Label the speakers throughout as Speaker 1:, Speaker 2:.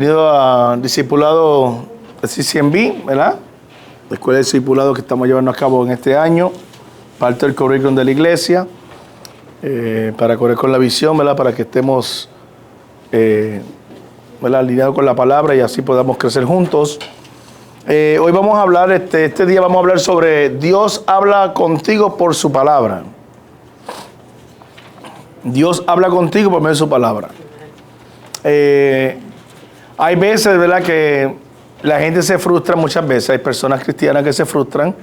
Speaker 1: Bienvenido a Discipulado CCMB, ¿verdad? La escuela de discipulado que estamos llevando a cabo en este año, parte del currículum de la iglesia, para correr con la visión, ¿verdad? Para que estemos ¿verdad? Alineados con la palabra y así podamos crecer juntos. Hoy vamos a hablar, este día vamos a hablar sobre Dios habla contigo por su palabra. Dios habla contigo por medio de su palabra. Hay veces, ¿verdad?, que la gente se frustra muchas veces. Hay personas cristianas que se frustran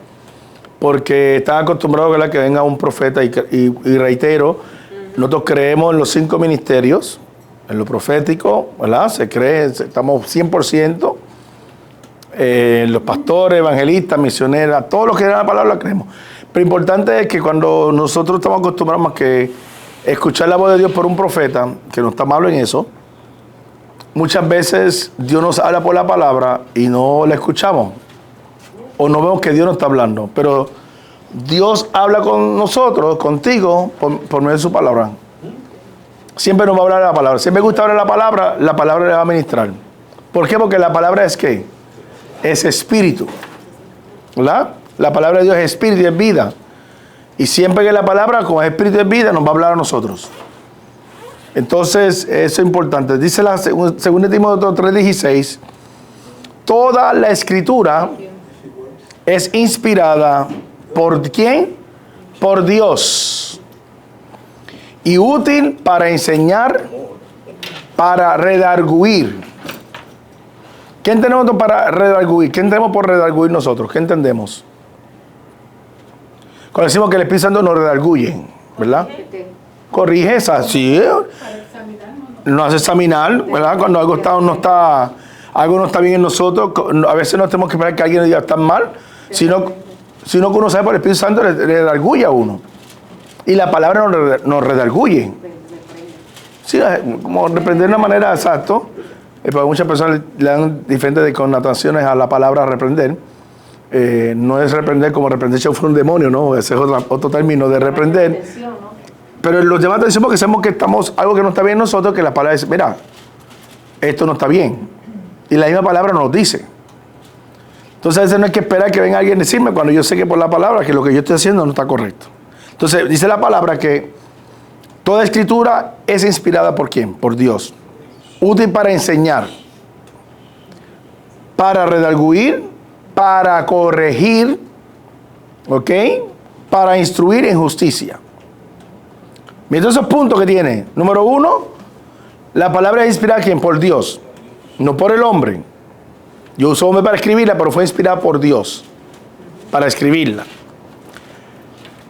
Speaker 1: porque están acostumbrados, ¿verdad?, que venga un profeta y reitero, nosotros creemos en los 5 ministerios, en lo profético, ¿verdad? Se cree, estamos 100%, los pastores, evangelistas, misioneros, todos los que dan la palabra la creemos. Pero importante es que cuando nosotros estamos acostumbrados a que escuchar la voz de Dios por un profeta, que no está malo en eso, muchas veces Dios nos habla por la palabra y no la escuchamos. O no vemos que Dios nos está hablando. Pero Dios habla con nosotros, contigo, por medio de su palabra. Siempre nos va a hablar la palabra. Si me gusta hablar la palabra le va a ministrar. ¿Por qué? Porque la palabra es ¿qué? Es espíritu. ¿Verdad? La palabra de Dios es espíritu y es vida. Y siempre que la palabra, como es espíritu y es vida, nos va a hablar a nosotros. Entonces, eso es importante. Dice la 2 Timoteo 3:16, toda la escritura es inspirada ¿por quién? Por Dios. Y útil para enseñar, para redarguir. ¿Qué entendemos para redarguir? ¿Qué entendemos por redarguir nosotros? ¿Qué entendemos? Cuando decimos que el Espíritu Santo nos redarguye, ¿verdad? Corrige esa, sí. Nos hace examinar, ¿verdad? Cuando algo no está bien en nosotros, a veces no tenemos que esperar que alguien diga está mal, sino que uno sabe por el Espíritu Santo le redarguye a uno. Y la palabra nos redarguye. Sí, como reprender de una manera exacta, porque muchas personas le dan diferentes connotaciones a la palabra reprender. No es reprender como reprender si fue un demonio, ¿no? Ese es otro término de reprender. Pero los demás decimos que sabemos que estamos, algo que no está bien en nosotros, que la palabra dice, mira, esto no está bien. Y la misma palabra nos dice. Entonces a veces no hay que esperar que venga alguien a decirme, cuando yo sé que por la palabra, que lo que yo estoy haciendo no está correcto. Entonces dice la palabra que toda escritura es inspirada ¿por quién? Por Dios. Útil para enseñar, para redarguir, para corregir, ¿ok? Para instruir en justicia. Mira esos puntos que tiene. Número 1, la palabra es inspirada ¿quién? Por Dios, no por el hombre. Yo uso hombre para escribirla, pero fue inspirada por Dios para escribirla.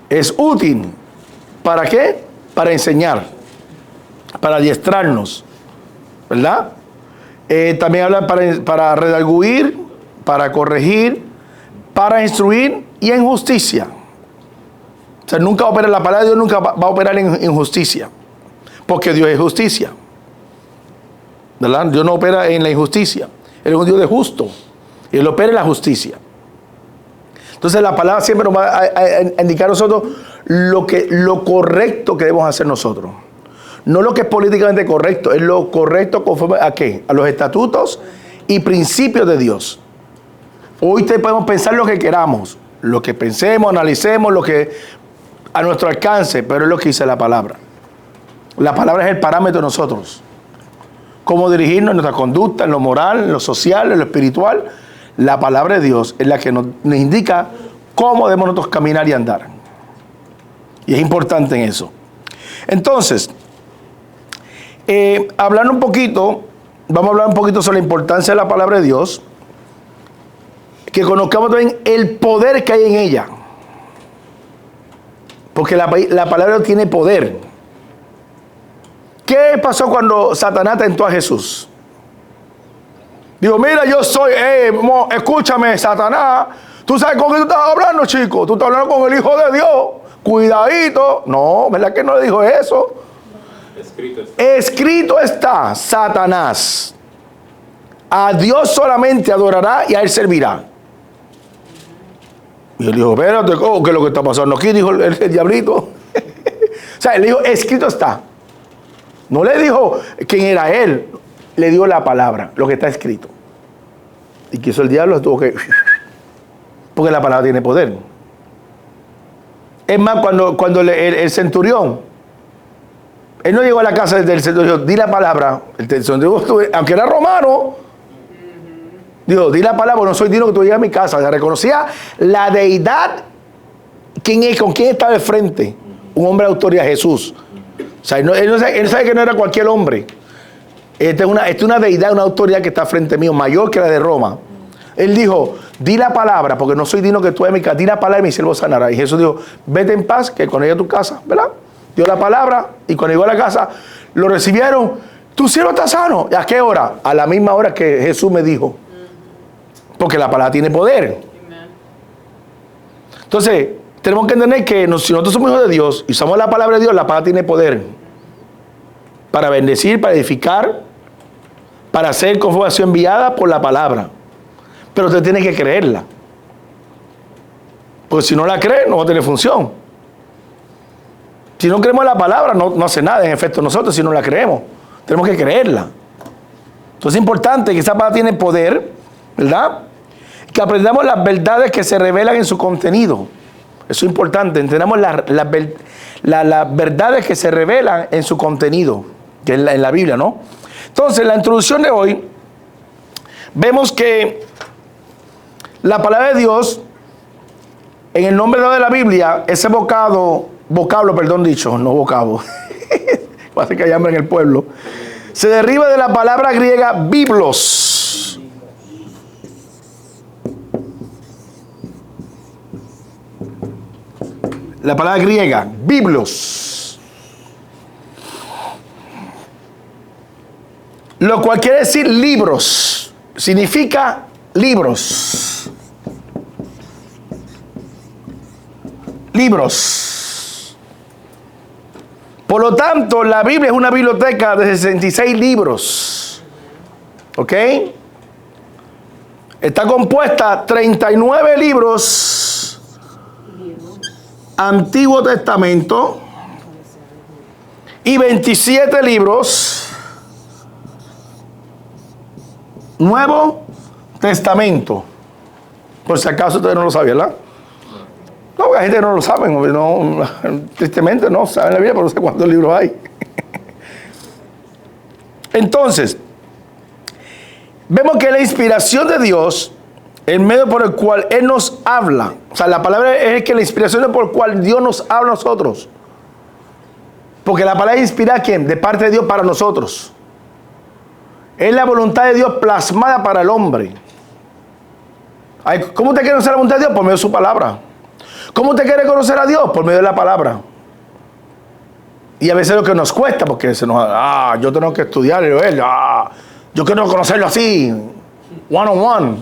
Speaker 1: Es útil. ¿Para qué? Para enseñar, para adiestrarnos, ¿verdad? También habla para redarguir, para corregir, para instruir y en justicia. O sea, nunca opera la palabra de Dios, nunca va a operar en justicia. Porque Dios es justicia. ¿Verdad? Dios no opera en la injusticia. Él es un Dios de justo. Y Él opera en la justicia. Entonces la palabra siempre nos va a indicar a nosotros lo correcto que debemos hacer nosotros. No lo que es políticamente correcto, es lo correcto conforme a ¿qué? A los estatutos y principios de Dios. Hoy podemos pensar lo que queramos, lo que pensemos, analicemos, lo que a nuestro alcance, pero es lo que dice la palabra. La palabra es el parámetro de nosotros. Cómo dirigirnos en nuestra conducta, en lo moral, en lo social, en lo espiritual. La palabra de Dios es la que nos indica cómo debemos nosotros caminar y andar. Y es importante en eso. Entonces, hablando un poquito, vamos a hablar un poquito sobre la importancia de la palabra de Dios. Que conozcamos también el poder que hay en ella. Porque la palabra tiene poder. ¿Qué pasó cuando Satanás tentó a Jesús? Digo, mira, yo soy, escúchame, Satanás. ¿Tú sabes con qué tú estás hablando, chico? Tú estás hablando con el Hijo de Dios. Cuidadito. No, ¿verdad que no le dijo eso? Escrito está, Satanás. A Dios solamente adorará y a Él servirá. Y él dijo, espérate, ¿qué es lo que está pasando aquí? Dijo el diablito. O sea, él dijo, escrito está. No le dijo quién era él. le dio la palabra, lo que está escrito. Y quiso el diablo, tuvo que... Porque la palabra tiene poder. Es más, cuando el centurión, él no llegó a la casa del centurión, di la palabra, el centurión, aunque era romano, dijo, di la palabra, no soy digno que tú llegues a mi casa. Se reconocía la deidad, quién es, con quién estaba de frente. Un hombre de autoridad, Jesús. O sea, él sabe que no era cualquier hombre. Esta es una deidad, una autoridad que está frente mío, mayor que la de Roma. Él dijo, di la palabra, porque no soy digno que tú llegues a mi casa. Di la palabra y mi siervo sanará. Y Jesús dijo, vete en paz, que con ella a tu casa, ¿verdad? Dio la palabra y cuando llegó a la casa, lo recibieron. Tu siervo está sano. ¿Y a qué hora? A la misma hora que Jesús me dijo. Porque la palabra tiene poder. Entonces, tenemos que entender que si nosotros somos hijos de Dios y usamos la palabra de Dios, la palabra tiene poder para bendecir, para edificar, para hacer conforme ha sido enviada por la palabra. Pero usted tiene que creerla. Porque si no la cree, no va a tener función. Si no creemos la palabra, no hace nada. En efecto, nosotros si no la creemos, tenemos que creerla. Entonces es importante que esa palabra tiene poder, ¿verdad? Que aprendamos las verdades que se revelan en su contenido. Eso es importante. Entendamos las verdades que se revelan en su contenido, que es en la Biblia, ¿no? Entonces, en la introducción de hoy, vemos que la palabra de Dios, en el nombre de la Biblia, ese vocablo, va a ser que hay hambre en el pueblo, se deriva de la palabra griega biblos. La palabra griega, biblos. Lo cual quiere decir libros. Significa libros. Libros. Por lo tanto, la Biblia es una biblioteca de 66 libros. ¿Ok? Está compuesta 39 libros Antiguo Testamento y 27 libros Nuevo Testamento. Por si acaso ustedes no lo sabían, ¿verdad? No, la gente no lo sabe, no, tristemente no saben la Biblia, pero no sé cuántos libros hay. Entonces, vemos que la inspiración de Dios, el medio por el cual Él nos habla, o sea, la palabra es que la inspiración es por el cual Dios nos habla a nosotros. Porque la palabra inspira ¿a quién? De parte de Dios para nosotros. Es la voluntad de Dios plasmada para el hombre. ¿Cómo usted quiere conocer la voluntad de Dios? Por medio de su palabra. ¿Cómo usted quiere conocer a Dios? Por medio de la palabra. Y a veces lo que nos cuesta, porque yo tengo que estudiar y leer, yo quiero conocerlo así, one on one.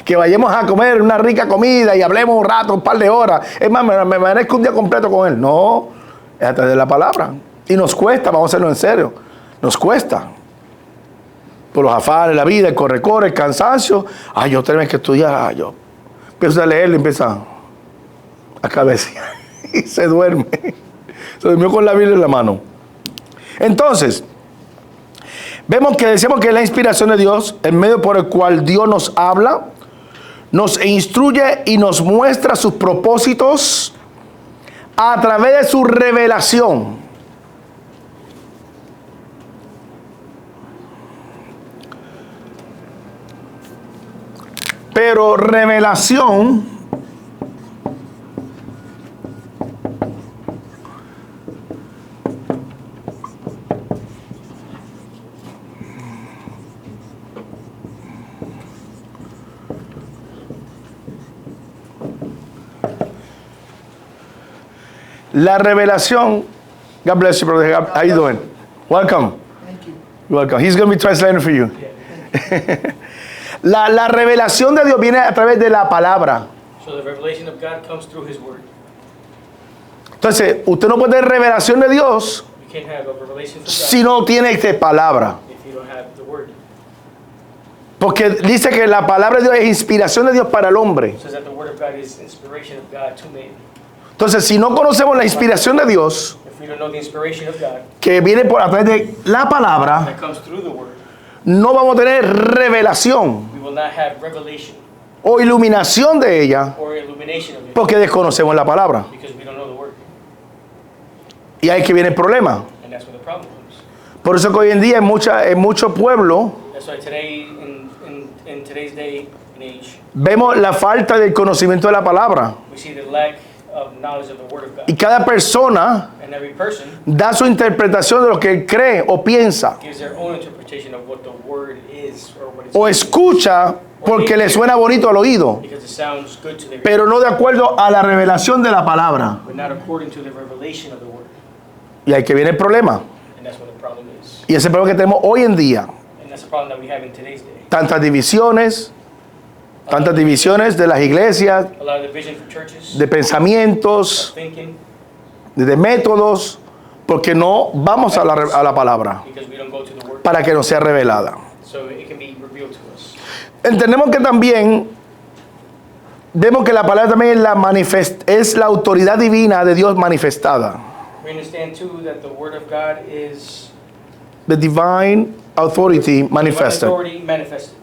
Speaker 1: Que vayamos a comer una rica comida y hablemos un rato, un par de horas. Es más, me merezco un día completo con Él. No, es a través de la palabra. Y nos cuesta, vamos a hacerlo en serio, nos cuesta. Por los afanes, la vida, el corre, el cansancio. Yo tengo que estudiar, yo empiezo a leerlo y empieza a cabecear y se duerme. Se durmió con la Biblia en la mano. Entonces, vemos que decimos que es la inspiración de Dios, el medio por el cual Dios nos habla, nos instruye y nos muestra sus propósitos a través de su revelación. Pero revelación la revelación. God bless you, brother. How you doing? Welcome.
Speaker 2: Thank you.
Speaker 1: You're welcome. He's going to be translating for you. La revelación de Dios viene a través de la palabra.
Speaker 2: So the revelation of God comes through His Word.
Speaker 1: Entonces, usted no puede tener revelación de Dios
Speaker 2: You can't have a revelation from God
Speaker 1: si no tiene palabra.
Speaker 2: if you don't have the Word.
Speaker 1: Porque dice que la palabra de Dios es inspiración de Dios para el hombre.
Speaker 2: It says that the Word of God is inspiration of God to man.
Speaker 1: Entonces, si no conocemos la inspiración de Dios,
Speaker 2: If If we don't know the inspiration of God
Speaker 1: que viene por a través de la palabra,
Speaker 2: that comes through the word,
Speaker 1: no vamos a tener revelación
Speaker 2: we will not have revelation
Speaker 1: o iluminación de ella
Speaker 2: or illumination of it
Speaker 1: porque desconocemos la palabra.
Speaker 2: because we don't know the word.
Speaker 1: Y ahí que viene el problema.
Speaker 2: And that's where the problem comes.
Speaker 1: Por eso que hoy en día en mucho pueblo
Speaker 2: That's why today, in today's day and age,
Speaker 1: vemos la falta del conocimiento de la palabra.
Speaker 2: we see the lack of knowledge of the word of God.
Speaker 1: Y cada persona
Speaker 2: And every person
Speaker 1: da su interpretación de lo que él cree o piensa
Speaker 2: gives their own interpretation of what the word is or what it's
Speaker 1: o escucha porque le suena bonito al oído,
Speaker 2: because it sounds good to their ears,
Speaker 1: pero no de acuerdo a la revelación de la palabra.
Speaker 2: but not according to the revelation of the word.
Speaker 1: Y ahí que viene el problema.
Speaker 2: And that's what the problem is.
Speaker 1: Y ese problema que tenemos hoy en día.
Speaker 2: And that's the problem that we have in today's day.
Speaker 1: Tantas divisiones de las iglesias,
Speaker 2: A lot of division from churches,
Speaker 1: de pensamientos,
Speaker 2: thinking,
Speaker 1: de métodos, porque no vamos a la palabra
Speaker 2: because we don't go to the word,
Speaker 1: para que nos sea revelada.
Speaker 2: so it can be revealed to us.
Speaker 1: Entendemos que también vemos que la palabra también es la autoridad divina de Dios manifestada.
Speaker 2: We understand too that the word of God is
Speaker 1: The divine authority
Speaker 2: divine
Speaker 1: manifested.
Speaker 2: authority manifested,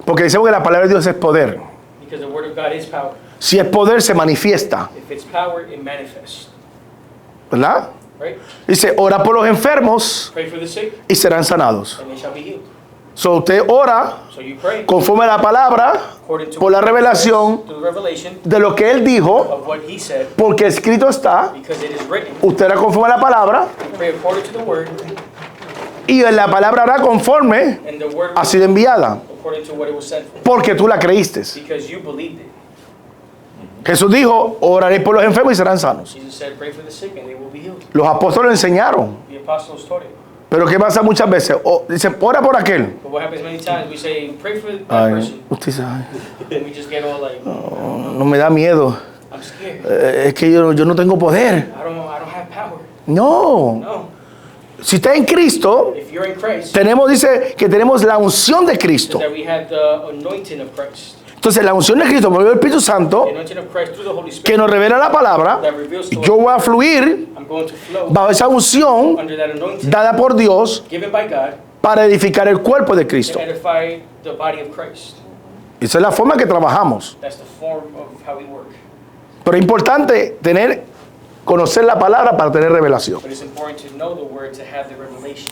Speaker 1: Porque decimos que la palabra de Dios es poder.
Speaker 2: because the word of God is power.
Speaker 1: Si es poder, se manifiesta.
Speaker 2: If it's power, it manifests,
Speaker 1: ¿Verdad?
Speaker 2: right?
Speaker 1: Dice, ora por los enfermos
Speaker 2: Pray for the sick,
Speaker 1: y serán sanados.
Speaker 2: and they shall be healed.
Speaker 1: So usted ora
Speaker 2: So you pray
Speaker 1: conforme a la palabra,
Speaker 2: according to
Speaker 1: por la revelación
Speaker 2: to the revelation
Speaker 1: de lo que Él dijo,
Speaker 2: of what He said,
Speaker 1: porque escrito está.
Speaker 2: because it is written.
Speaker 1: Usted ora conforme a la palabra
Speaker 2: You pray according to the word,
Speaker 1: y la palabra hará conforme
Speaker 2: and the word
Speaker 1: ha sido enviada,
Speaker 2: according to what it was sent for,
Speaker 1: porque tú la creíste.
Speaker 2: because you believed it.
Speaker 1: Jesús dijo, oraré por los enfermos y serán sanos.
Speaker 2: Jesus said, pray for the sick, and they will be healed.
Speaker 1: Los apóstoles enseñaron.
Speaker 2: The apostles taught it.
Speaker 1: Pero ¿qué pasa muchas veces? Dicen, ora por aquel.
Speaker 2: But what happens many times, we say, pray for that
Speaker 1: Ay,
Speaker 2: person,
Speaker 1: usted sabe,
Speaker 2: and we just get all like,
Speaker 1: no me da miedo.
Speaker 2: I'm scared.
Speaker 1: Es que yo no tengo poder.
Speaker 2: I don't have power.
Speaker 1: No.
Speaker 2: No.
Speaker 1: Si está en Cristo,
Speaker 2: If you're in Christ,
Speaker 1: dice que tenemos la unción de
Speaker 2: it's
Speaker 1: Cristo.
Speaker 2: that we have the anointing of Christ.
Speaker 1: Entonces la unción de Cristo, por medio del Espíritu Santo,
Speaker 2: The anointing of Christ through the Holy
Speaker 1: que
Speaker 2: Spirit
Speaker 1: nos revela la palabra,
Speaker 2: that reveals to
Speaker 1: yo
Speaker 2: us.
Speaker 1: voy a fluir
Speaker 2: I'm going to flow
Speaker 1: bajo esa unción
Speaker 2: under that anointing
Speaker 1: dada por Dios
Speaker 2: given by God
Speaker 1: para edificar el cuerpo de
Speaker 2: to
Speaker 1: Cristo.
Speaker 2: edify the body of Christ.
Speaker 1: Esa es la forma que trabajamos.
Speaker 2: That's the form of how we work.
Speaker 1: Pero es importante conocer la palabra para tener revelación.
Speaker 2: But it's important to know the word to have the revelation.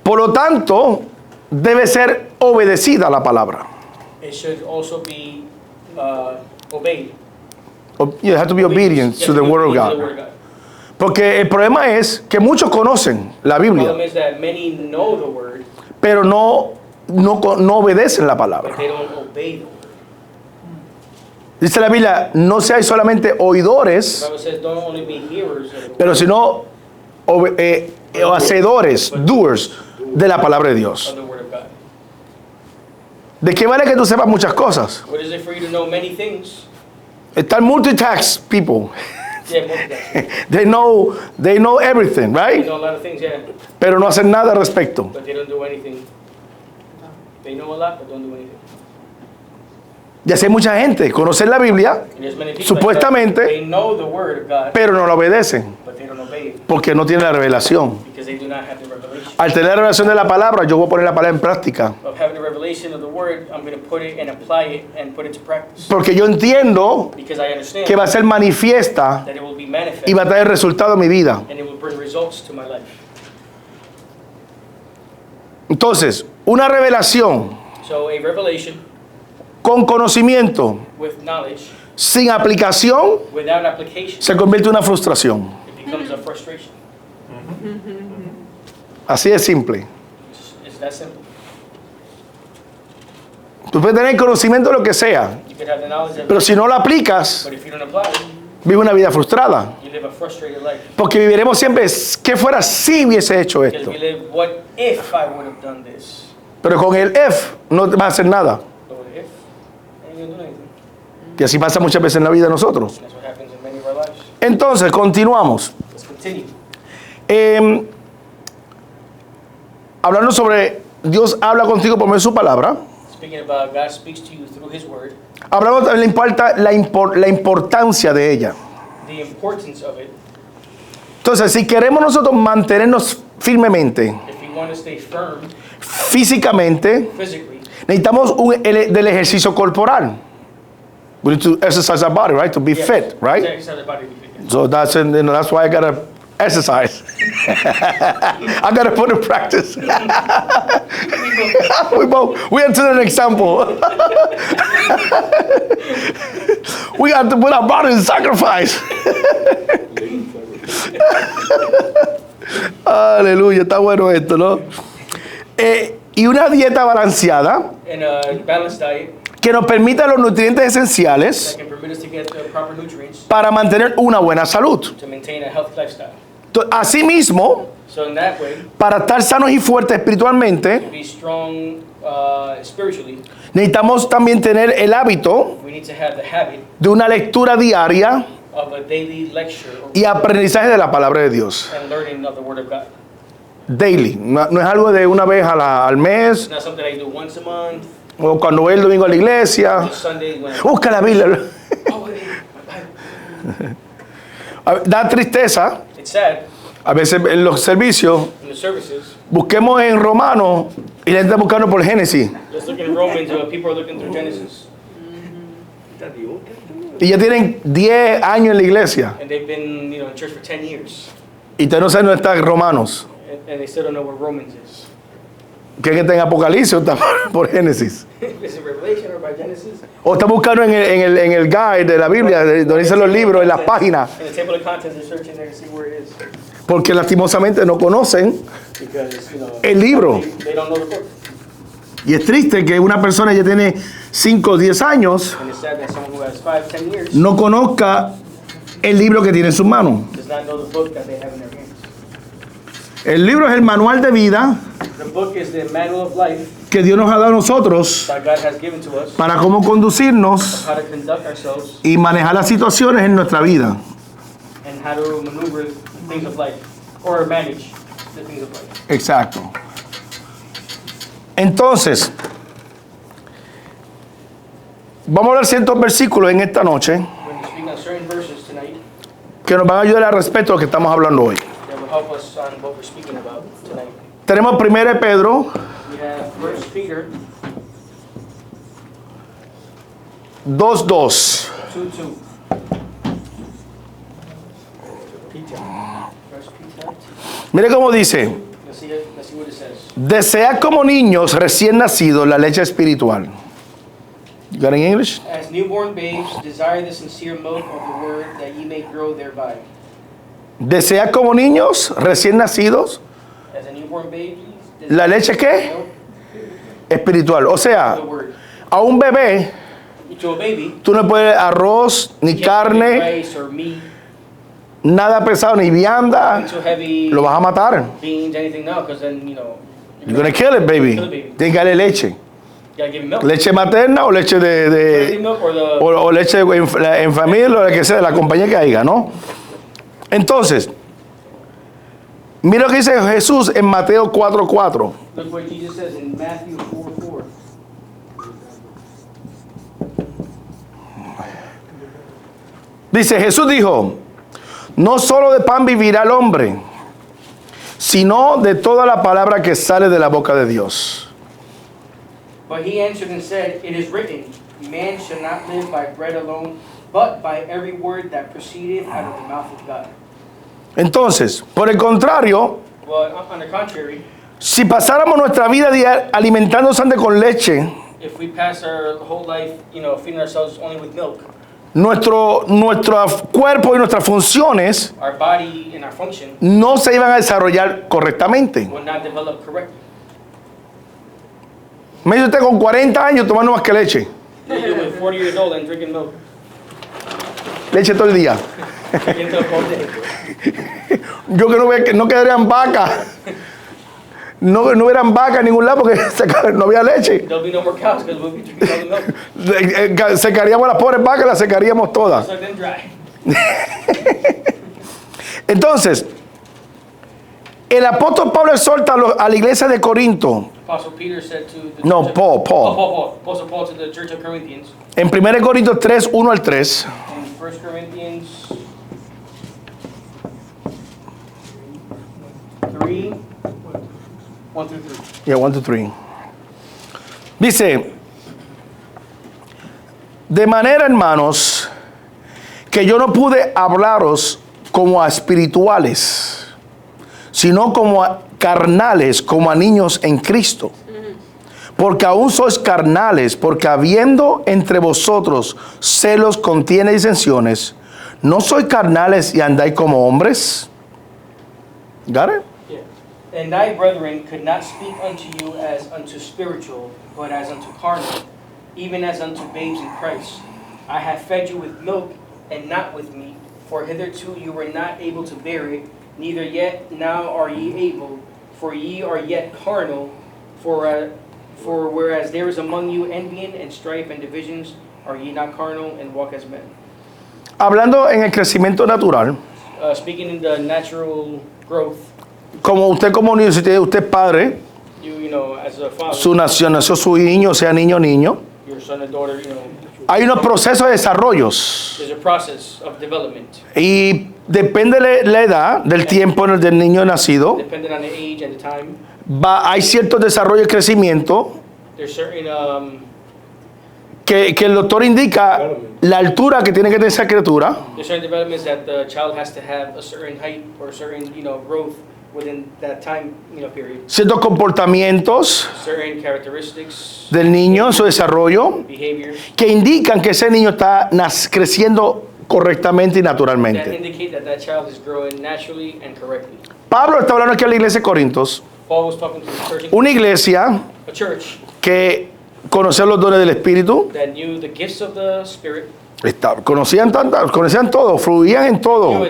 Speaker 1: Por lo tanto, debe ser obedecida la palabra.
Speaker 2: It should also be obeyed.
Speaker 1: You have to be obedient to the word of God. Porque el problema es que muchos conocen la
Speaker 2: The
Speaker 1: Biblia,
Speaker 2: problem is that many know the word,
Speaker 1: pero no obedecen la
Speaker 2: but
Speaker 1: palabra.
Speaker 2: they don't obey the word.
Speaker 1: Dice la Biblia, no seáis solamente
Speaker 2: The
Speaker 1: oidores,
Speaker 2: Bible says don't only be hearers of the
Speaker 1: pero
Speaker 2: word,
Speaker 1: sino hacedores, doers de la palabra de Dios.
Speaker 2: of the word of God.
Speaker 1: ¿De qué vale que tú sepas muchas cosas?
Speaker 2: What is it for you to know many things?
Speaker 1: Están multitask people.
Speaker 2: Yeah, multitasking.
Speaker 1: They know everything,
Speaker 2: They
Speaker 1: right?
Speaker 2: know a lot of things, yeah,
Speaker 1: Pero no hacen nada al respecto.
Speaker 2: but they don't do anything. They know a lot, but don't do anything.
Speaker 1: Y así hay mucha gente, conocen la Biblia,
Speaker 2: And there's many people
Speaker 1: Supuestamente,
Speaker 2: like that. They know the word of God,
Speaker 1: pero no la obedecen,
Speaker 2: but they don't obey it
Speaker 1: porque no tienen la revelación.
Speaker 2: because they do not have the revelation.
Speaker 1: Al tener la revelación de la palabra, yo voy a poner la palabra en práctica.
Speaker 2: Of having the revelation of the word, I'm going to put it and apply it and put it to practice.
Speaker 1: Porque yo entiendo
Speaker 2: Because I understand
Speaker 1: que va a ser manifiesta
Speaker 2: that it will be manifest
Speaker 1: y va a traer resultado en mi vida.
Speaker 2: and it will bring results to my life.
Speaker 1: Entonces, una revelación
Speaker 2: So a revelation
Speaker 1: con conocimiento,
Speaker 2: with knowledge,
Speaker 1: sin aplicación,
Speaker 2: without application,
Speaker 1: se convierte en una frustración.
Speaker 2: it becomes a frustration.
Speaker 1: Así de simple.
Speaker 2: It's that simple.
Speaker 1: Tú puedes tener conocimiento de lo que sea,
Speaker 2: You could have the knowledge of
Speaker 1: pero
Speaker 2: it,
Speaker 1: si no lo aplicas,
Speaker 2: but if you don't apply it,
Speaker 1: vive una vida frustrada.
Speaker 2: you live a frustrated life.
Speaker 1: Porque viviremos siempre, ¿qué fuera si hubiese hecho
Speaker 2: Because
Speaker 1: esto?
Speaker 2: we live, what if I would have done this?
Speaker 1: Pero con el if no va a hacer nada.
Speaker 2: But what if? And you don't do anything.
Speaker 1: Y así pasa muchas veces en la vida de nosotros.
Speaker 2: And that's what happens in many of our lives.
Speaker 1: Entonces, continuamos.
Speaker 2: Let's continue.
Speaker 1: Hablando sobre Dios habla contigo por medio de su palabra.
Speaker 2: Speaking about God speaks to you through His word,
Speaker 1: Hablamos también la importancia de ella.
Speaker 2: the importance of it.
Speaker 1: Entonces, si queremos nosotros mantenernos firmemente,
Speaker 2: If you want to stay firm
Speaker 1: físicamente,
Speaker 2: physically,
Speaker 1: necesitamos del ejercicio corporal. We need to exercise our body, right? To be
Speaker 2: yes,
Speaker 1: fit, right?
Speaker 2: to exercise the body to be fit.
Speaker 1: So that's why I gotta exercise. I gotta put in practice. We have to do an example. We have to put our body in sacrifice. Aleluya, está bueno esto, ¿no? Y una dieta balanceada
Speaker 2: And a balanced diet
Speaker 1: que nos permita los nutrientes esenciales
Speaker 2: that can permit us to get the proper nutrients
Speaker 1: para mantener una buena salud.
Speaker 2: to maintain a healthy lifestyle.
Speaker 1: Asimismo,
Speaker 2: So in that way,
Speaker 1: para estar sanos y fuertes espiritualmente,
Speaker 2: to be strong spiritually,
Speaker 1: necesitamos también tener el hábito
Speaker 2: we need to have the habit
Speaker 1: de una lectura diaria
Speaker 2: of a daily lecture
Speaker 1: y aprendizaje de la palabra de Dios.
Speaker 2: and learning of the Word of God.
Speaker 1: Daily. No es algo de una vez al mes
Speaker 2: It's not something I do once a month,
Speaker 1: o cuando voy el domingo a la iglesia.
Speaker 2: just Sundays when I...
Speaker 1: Busca la Biblia.
Speaker 2: Oh, hey, my Bible.
Speaker 1: Da tristeza.
Speaker 2: It's sad
Speaker 1: A veces en los servicios
Speaker 2: in the services,
Speaker 1: busquemos en Romanos y la gente está buscando por Génesis.
Speaker 2: just looking at Romans, people are looking through Genesis,
Speaker 1: Y ya tienen 10 años en la iglesia.
Speaker 2: and they've been, in church for 10 years,
Speaker 1: Y usted no sabe dónde está Romanos.
Speaker 2: and they still don't know where Romans is.
Speaker 1: Que está en Apocalipsis o está por Génesis.
Speaker 2: Is it Revelation or by Genesis?
Speaker 1: O está buscando en el guide de la Biblia, donde dicen los libros, en las páginas.
Speaker 2: In the table of contents, they're searching there to see where it is.
Speaker 1: Porque lastimosamente no conocen
Speaker 2: Because,
Speaker 1: el libro.
Speaker 2: they don't know the book.
Speaker 1: Y es triste que una persona ya tiene 5 o 10 años
Speaker 2: And it's sad that someone who has 5, 10 years
Speaker 1: no conozca el libro que tiene en sus manos.
Speaker 2: does not know the book that they have in their hands.
Speaker 1: El libro es el manual de vida
Speaker 2: The book is the manual of life
Speaker 1: que Dios nos ha dado a nosotros
Speaker 2: that God has given to us,
Speaker 1: para cómo conducirnos
Speaker 2: how to conduct ourselves,
Speaker 1: y manejar las situaciones en nuestra vida.
Speaker 2: and how to maneuver the things of life, or manage the things of life.
Speaker 1: Exacto. Entonces, vamos a hablar ciertos versículos en esta noche
Speaker 2: When you speak on certain verses tonight,
Speaker 1: que nos van a ayudar al respecto a lo que estamos hablando hoy.
Speaker 2: that will help us on what we're speaking about tonight.
Speaker 1: Tenemos 1 Pedro
Speaker 2: We have 1 Peter
Speaker 1: 2:2.
Speaker 2: 2:2. Peter. 1 Peter.
Speaker 1: Mire cómo dice,
Speaker 2: Let's see what it says.
Speaker 1: desead como niños recién nacidos la leche espiritual. You got it in English?
Speaker 2: As newborn babes, desire the sincere milk of the word, that ye may grow thereby.
Speaker 1: Desead como niños recién nacidos
Speaker 2: As a newborn baby,
Speaker 1: la leche ¿qué? Espiritual. O sea,
Speaker 2: the word.
Speaker 1: a un bebé
Speaker 2: To a baby,
Speaker 1: tú no puedes arroz, ni
Speaker 2: you can't give
Speaker 1: carne,
Speaker 2: rice or meat,
Speaker 1: nada pesado, ni vianda.
Speaker 2: too heavy,
Speaker 1: Lo vas a matar.
Speaker 2: beans, anything now, because then,
Speaker 1: You're gonna kill it, baby. Tienes que darle leche.
Speaker 2: you gotta give him milk.
Speaker 1: Leche materna o leche
Speaker 2: Baby milk or the
Speaker 1: o leche en familia o la que sea, de la compañía que haya, ¿no? Entonces, mira lo que dice Jesús en Mateo 4:4.
Speaker 2: look what Jesus says in Matthew 4:4.
Speaker 1: Dice, Jesús dijo, no solo de pan vivirá el hombre, sino de toda la palabra que sale de la boca de Dios.
Speaker 2: But he answered and said, it is written, man shall not live by bread alone, but by every word that proceedeth out of the mouth of God.
Speaker 1: Entonces, por el contrario,
Speaker 2: Well, on the contrary,
Speaker 1: si pasáramos nuestra vida diaria alimentándonos antes con leche,
Speaker 2: if we pass our whole life, feeding ourselves only with milk,
Speaker 1: nuestro cuerpo y nuestras funciones
Speaker 2: our body and our function
Speaker 1: no se iban a desarrollar correctamente.
Speaker 2: will not develop correctly.
Speaker 1: Me dice usted con 40 años tomando más que leche.
Speaker 2: You're with 40 years old and drinking milk.
Speaker 1: Leche todo el día.
Speaker 2: Drinking milk all day.
Speaker 1: Yo que no quedarían vacas. No hubieran vacas en ningún lado porque no había leche.
Speaker 2: There'll be no more cows because we'll be drinking all the milk.
Speaker 1: Secaríamos las pobres vacas, las secaríamos todas.
Speaker 2: Suck them dry.
Speaker 1: Entonces, el apóstol Pablo exhorta a la iglesia de Corinto.
Speaker 2: Apostle Peter said to the
Speaker 1: No,
Speaker 2: church of-
Speaker 1: Paul.
Speaker 2: Paul. Apostle Paul to the church of Corinthians
Speaker 1: En 1 Corintios 3, 1 al 3.
Speaker 2: in 1 Corinthians 3, 1 through 3.
Speaker 1: Yeah, 1 to 3. Dice, de manera, hermanos, que yo no pude hablaros como a espirituales, sino como a carnales, como a niños en Cristo. Porque aún sois carnales, porque habiendo entre vosotros celos, contiendas y disensiones, ¿no sois carnales y andáis como hombres? Got it?
Speaker 2: Yeah. And I, brethren, could not speak unto you as unto spiritual, but as unto carnal, even as unto babes in Christ. I have fed you with milk, and not with meat, for hitherto you were not able to bear it, neither yet now are ye able, for ye are yet carnal, for whereas there is among you envying and strife and divisions, are ye not carnal and walk as men?
Speaker 1: Hablando en el crecimiento natural,
Speaker 2: Speaking in the natural growth,
Speaker 1: como usted como niño, si usted es padre,
Speaker 2: you know, as a father,
Speaker 1: nació su niño, sea niño,
Speaker 2: your son or daughter, you know,
Speaker 1: hay unos procesos de desarrollos.
Speaker 2: there's a process of development,
Speaker 1: Y depende de la edad, del tiempo en el del niño nacido,
Speaker 2: depending on the age and the time.
Speaker 1: hay ciertos desarrollos y crecimiento
Speaker 2: There's certain
Speaker 1: que el doctor indica la altura que tiene que tener esa criatura,
Speaker 2: developments that the child has to have a certain height or certain, you know, growth within that time, you know, period.
Speaker 1: ciertos comportamientos
Speaker 2: Certain characteristics,
Speaker 1: del niño, su desarrollo,
Speaker 2: behavior
Speaker 1: que indican que ese niño está creciendo correctamente y
Speaker 2: that
Speaker 1: naturalmente.
Speaker 2: indicate that that child is growing naturally and correctly.
Speaker 1: Pablo está hablando aquí a la iglesia de Corintios,
Speaker 2: Paul was talking to the church,
Speaker 1: una iglesia
Speaker 2: a church
Speaker 1: que conocía los dones del Espíritu,
Speaker 2: that knew the gifts of the Spirit.
Speaker 1: conocían todo, fluían en todo,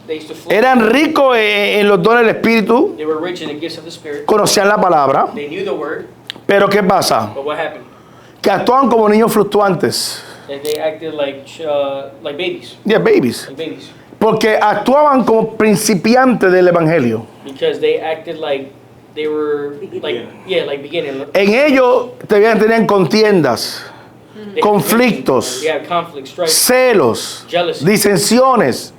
Speaker 2: They used to flow.
Speaker 1: eran ricos en los dones del Espíritu,
Speaker 2: They were rich in the gifts of the Spirit.
Speaker 1: conocían la palabra,
Speaker 2: They knew the word,
Speaker 1: pero ¿qué pasa?
Speaker 2: but what happened?
Speaker 1: Que actuaban como niños fluctuantes,
Speaker 2: They acted like babies,
Speaker 1: yeah, babies,
Speaker 2: like babies,
Speaker 1: porque actuaban como principiantes del Evangelio.
Speaker 2: because they acted like they were like beginning.
Speaker 1: En ellos tenían contiendas,
Speaker 2: They-
Speaker 1: conflictos,
Speaker 2: They had conflict, strife,
Speaker 1: celos,
Speaker 2: jealousy.
Speaker 1: disensiones.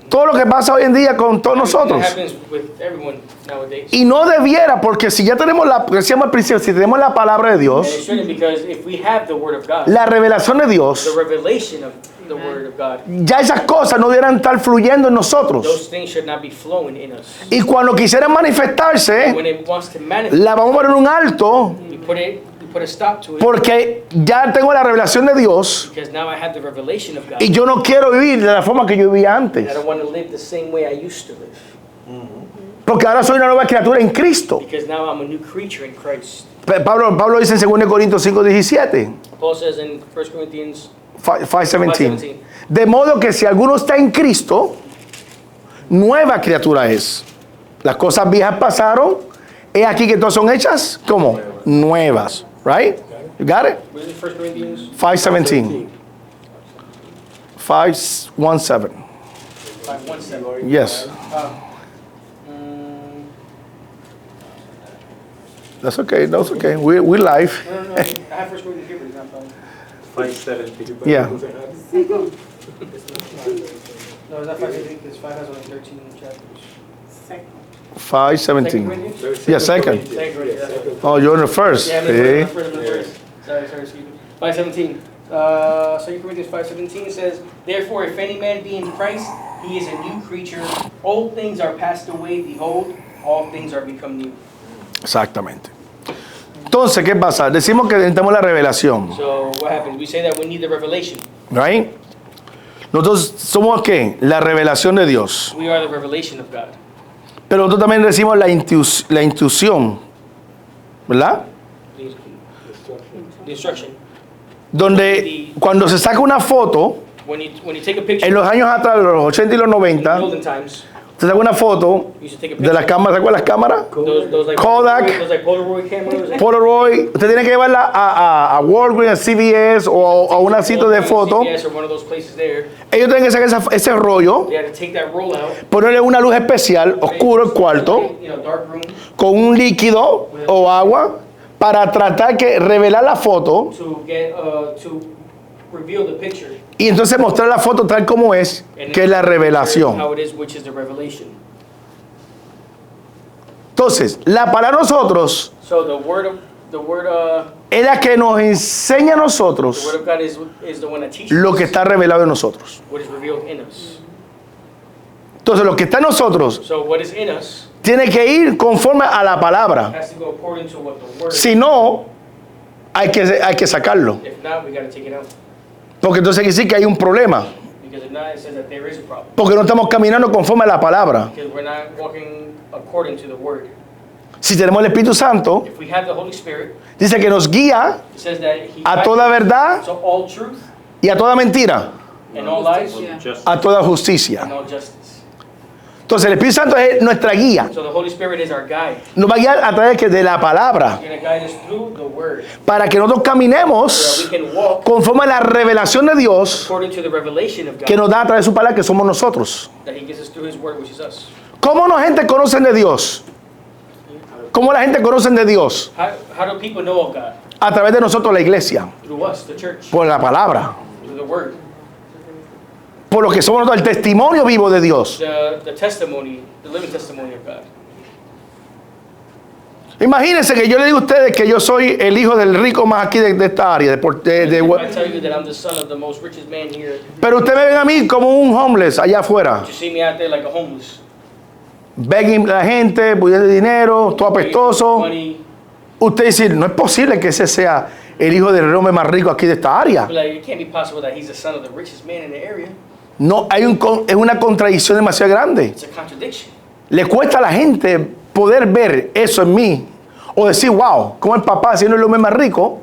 Speaker 1: Todo lo que pasa hoy en día con todos
Speaker 2: That
Speaker 1: nosotros.
Speaker 2: happens with everyone nowadays.
Speaker 1: Y no debiera, porque si ya tenemos decíamos al principio, si tenemos la palabra de
Speaker 2: And it
Speaker 1: Dios,
Speaker 2: shouldn't, because if we have the word of God,
Speaker 1: la revelación de Dios,
Speaker 2: the revelation of the word of God,
Speaker 1: ya esas cosas no debieran estar fluyendo en nosotros.
Speaker 2: those things should not be flowing in us.
Speaker 1: Y cuando quisieran manifestarse,
Speaker 2: When it wants to manifest,
Speaker 1: la vamos a poner un alto,
Speaker 2: we put a stop to it,
Speaker 1: porque ya tengo la revelación de Dios
Speaker 2: because now I have the revelation of God.
Speaker 1: y yo no quiero vivir de la forma que yo vivía
Speaker 2: And
Speaker 1: antes.
Speaker 2: I don't want to live the same way I used to live,
Speaker 1: Porque ahora soy una nueva criatura en Cristo.
Speaker 2: because now I'm a new creature in Christ.
Speaker 1: Pablo dice en 2 Corintios 5:17,
Speaker 2: Paul says in 1 Corinthians
Speaker 1: 5:17. De modo que si alguno está en Cristo, nueva criatura es. Las cosas viejas pasaron, he aquí que todas son hechas como nuevas. Right? You got it?
Speaker 2: what is it, 1 Corinthians
Speaker 1: 5:17. 5:17.
Speaker 2: 5:17.
Speaker 1: Yes. That's okay. That's okay. We live.
Speaker 2: No. I have 1 Corinthians here, but it's not found.
Speaker 3: 5:17.
Speaker 1: Yeah.
Speaker 2: No, it's not 5:17, because 5 has only 13 chapters.
Speaker 1: 5:17.
Speaker 2: Corinthians?
Speaker 1: Yeah, second.
Speaker 2: Second Corinthians.
Speaker 1: Oh, you're in the first.
Speaker 2: Yeah,
Speaker 1: See?
Speaker 2: Sorry, excuse me. 5:17. 2 Corinthians 5:17 says, therefore, if any man be in Christ, he is a new creature. Old things are passed away. Behold, all things are become new.
Speaker 1: Exactamente. Entonces, ¿qué pasa? Decimos que necesitamos la revelación.
Speaker 2: So what happens? We say that we need the revelation.
Speaker 1: Right? Nosotros somos ¿qué? La revelación de Dios.
Speaker 2: We are the revelation of God.
Speaker 1: Pero nosotros también decimos la intuición. ¿Verdad?
Speaker 2: The instruction.
Speaker 1: Donde cuando se saca una foto,
Speaker 2: When you take a picture,
Speaker 1: en los años atrás, los 80 y los
Speaker 2: in
Speaker 1: 90,
Speaker 2: the olden times,
Speaker 1: se saca una foto
Speaker 2: you should take a
Speaker 1: de las
Speaker 2: picture.
Speaker 1: cámaras, ¿se acuerdan las cámaras?
Speaker 2: Those like
Speaker 1: Kodak.
Speaker 2: those like Polaroid cameras.
Speaker 1: Polaroid. Usted tiene que llevarla a Walgreens, a CVS o a una sitio de foto.
Speaker 2: CVS or one of those places there.
Speaker 1: Ellos tienen que sacar ese rollo,
Speaker 2: They had to take that roll out.
Speaker 1: ponerle una luz especial, oscuro el cuarto,
Speaker 2: You know, dark room,
Speaker 1: con un líquido o agua para tratar que revelar la foto
Speaker 2: to get to reveal the picture.
Speaker 1: y entonces mostrar la foto tal como es,
Speaker 2: And
Speaker 1: que es la revelación.
Speaker 2: how it is, which is the revelation.
Speaker 1: Entonces, la palabra nosotros
Speaker 2: So the word
Speaker 1: es la que nos enseña a
Speaker 2: the
Speaker 1: nosotros
Speaker 2: word of God is the one that teaches
Speaker 1: lo que
Speaker 2: us
Speaker 1: está revelado en nosotros.
Speaker 2: what is revealed in us.
Speaker 1: Entonces, lo que está en nosotros
Speaker 2: So what is in us
Speaker 1: tiene que ir conforme a la palabra.
Speaker 2: has to go according to what the word.
Speaker 1: Si no, hay que sacarlo.
Speaker 2: If not, we got to take it out.
Speaker 1: Porque entonces quiere decir que hay un problema.
Speaker 2: Because if not, it says that there is a problem.
Speaker 1: Porque no estamos caminando conforme a la palabra.
Speaker 2: Because we're not walking according to the word.
Speaker 1: Si tenemos el Espíritu Santo,
Speaker 2: If we have the Holy Spirit,
Speaker 1: dice que nos guía
Speaker 2: it says that He
Speaker 1: a
Speaker 2: guides
Speaker 1: toda
Speaker 2: us
Speaker 1: verdad
Speaker 2: to all truth
Speaker 1: y a toda mentira,
Speaker 2: and all lies
Speaker 3: Just
Speaker 1: a toda justicia.
Speaker 2: and all justice.
Speaker 1: Entonces el Espíritu Santo es nuestra guía.
Speaker 2: So the Holy Spirit is our guide.
Speaker 1: Nos va a guiar a través de la palabra
Speaker 2: He's going to guide us through the word
Speaker 1: para que nosotros
Speaker 2: so that
Speaker 1: caminemos
Speaker 2: we can walk
Speaker 1: conforme a la revelación de Dios
Speaker 2: according to the revelation of
Speaker 1: que
Speaker 2: God
Speaker 1: nos da a través de su palabra, que somos nosotros.
Speaker 2: that He gives us through His word, which is us.
Speaker 1: ¿Cómo la gente conoce de Dios? ¿Cómo la gente conoce de Dios?
Speaker 2: How do people know of God?
Speaker 1: A través de nosotros, la iglesia,
Speaker 2: Through us, the church,
Speaker 1: por la palabra,
Speaker 2: through the word,
Speaker 1: por lo que somos nosotros, el testimonio vivo de Dios.
Speaker 2: the testimony, the living testimony of God.
Speaker 1: Imagínense que yo le digo a ustedes que yo soy el hijo del rico más aquí de esta área,
Speaker 2: If I tell you that I'm the son of the most richest man here,
Speaker 1: pero ustedes me ven a mí como un homeless allá afuera,
Speaker 2: you see me out there like a homeless,
Speaker 1: begging a la gente, pidiendo dinero, todo apestoso.
Speaker 2: money.
Speaker 1: Usted dice, no es posible que ese sea el hijo del hombre más rico aquí de esta área.
Speaker 2: But like, it can't be possible that he's the son of the richest man in the area.
Speaker 1: No, es una contradicción demasiado grande.
Speaker 2: It's a contradiction.
Speaker 1: Le cuesta a la gente poder ver eso en mí o decir, wow, como el papá, siendo el hombre más rico,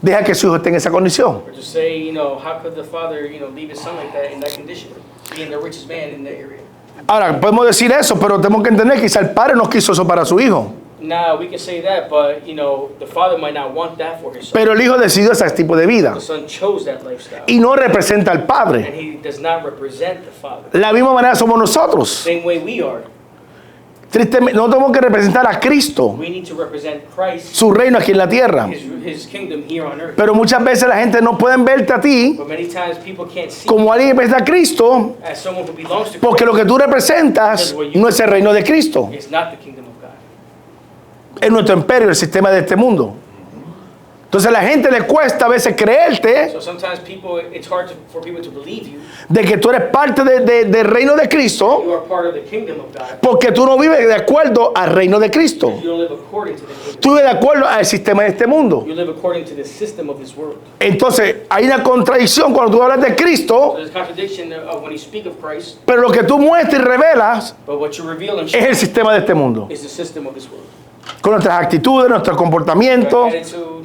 Speaker 1: deja que su hijo esté en esa condición.
Speaker 2: Or to say, how could the father, leave his son like that in that condition, being the richest man in the area.
Speaker 1: Ahora, podemos decir eso, pero tenemos que entender que quizá el padre no quiso eso para su hijo.
Speaker 2: Now, we can say that, but, the father might not want that for his son.
Speaker 1: Pero el hijo decidió ese tipo de vida
Speaker 2: The son chose that lifestyle.
Speaker 1: y no representa al
Speaker 2: And
Speaker 1: padre.
Speaker 2: he does not represent the father.
Speaker 1: La misma manera somos nosotros.
Speaker 2: Same way we are.
Speaker 1: Tristemente, no tenemos que representar a Cristo,
Speaker 2: We need to represent Christ,
Speaker 1: su reino aquí en la tierra.
Speaker 2: his kingdom here on earth.
Speaker 1: Pero muchas veces la gente no puede verte a ti
Speaker 2: But many times people can't see
Speaker 1: como alguien que representa a Cristo,
Speaker 2: as someone who belongs to
Speaker 1: porque
Speaker 2: Christ.
Speaker 1: lo que tú representas no es el reino de Cristo,
Speaker 2: It's not the kingdom of God.
Speaker 1: es nuestro imperio, el sistema de este mundo. Entonces a la gente le cuesta a veces creerte
Speaker 2: So sometimes it's hard for people to believe you.
Speaker 1: de que tú eres parte del reino de Cristo,
Speaker 2: You are part of the kingdom of God.
Speaker 1: porque tú no vives de acuerdo al reino de Cristo.
Speaker 2: You don't live according to the kingdom.
Speaker 1: Tú vives de acuerdo al sistema de este mundo.
Speaker 2: You live according to the system of this world.
Speaker 1: Entonces hay una contradicción cuando tú hablas de
Speaker 2: So
Speaker 1: Cristo,
Speaker 2: there's a contradiction of when you speak of Christ,
Speaker 1: pero lo que tú muestras y revelas
Speaker 2: but what you reveal and
Speaker 1: es
Speaker 2: show
Speaker 1: el sistema de este mundo.
Speaker 2: is the system of this world.
Speaker 1: Con nuestras actitudes, nuestro
Speaker 2: Your
Speaker 1: comportamiento,
Speaker 2: attitude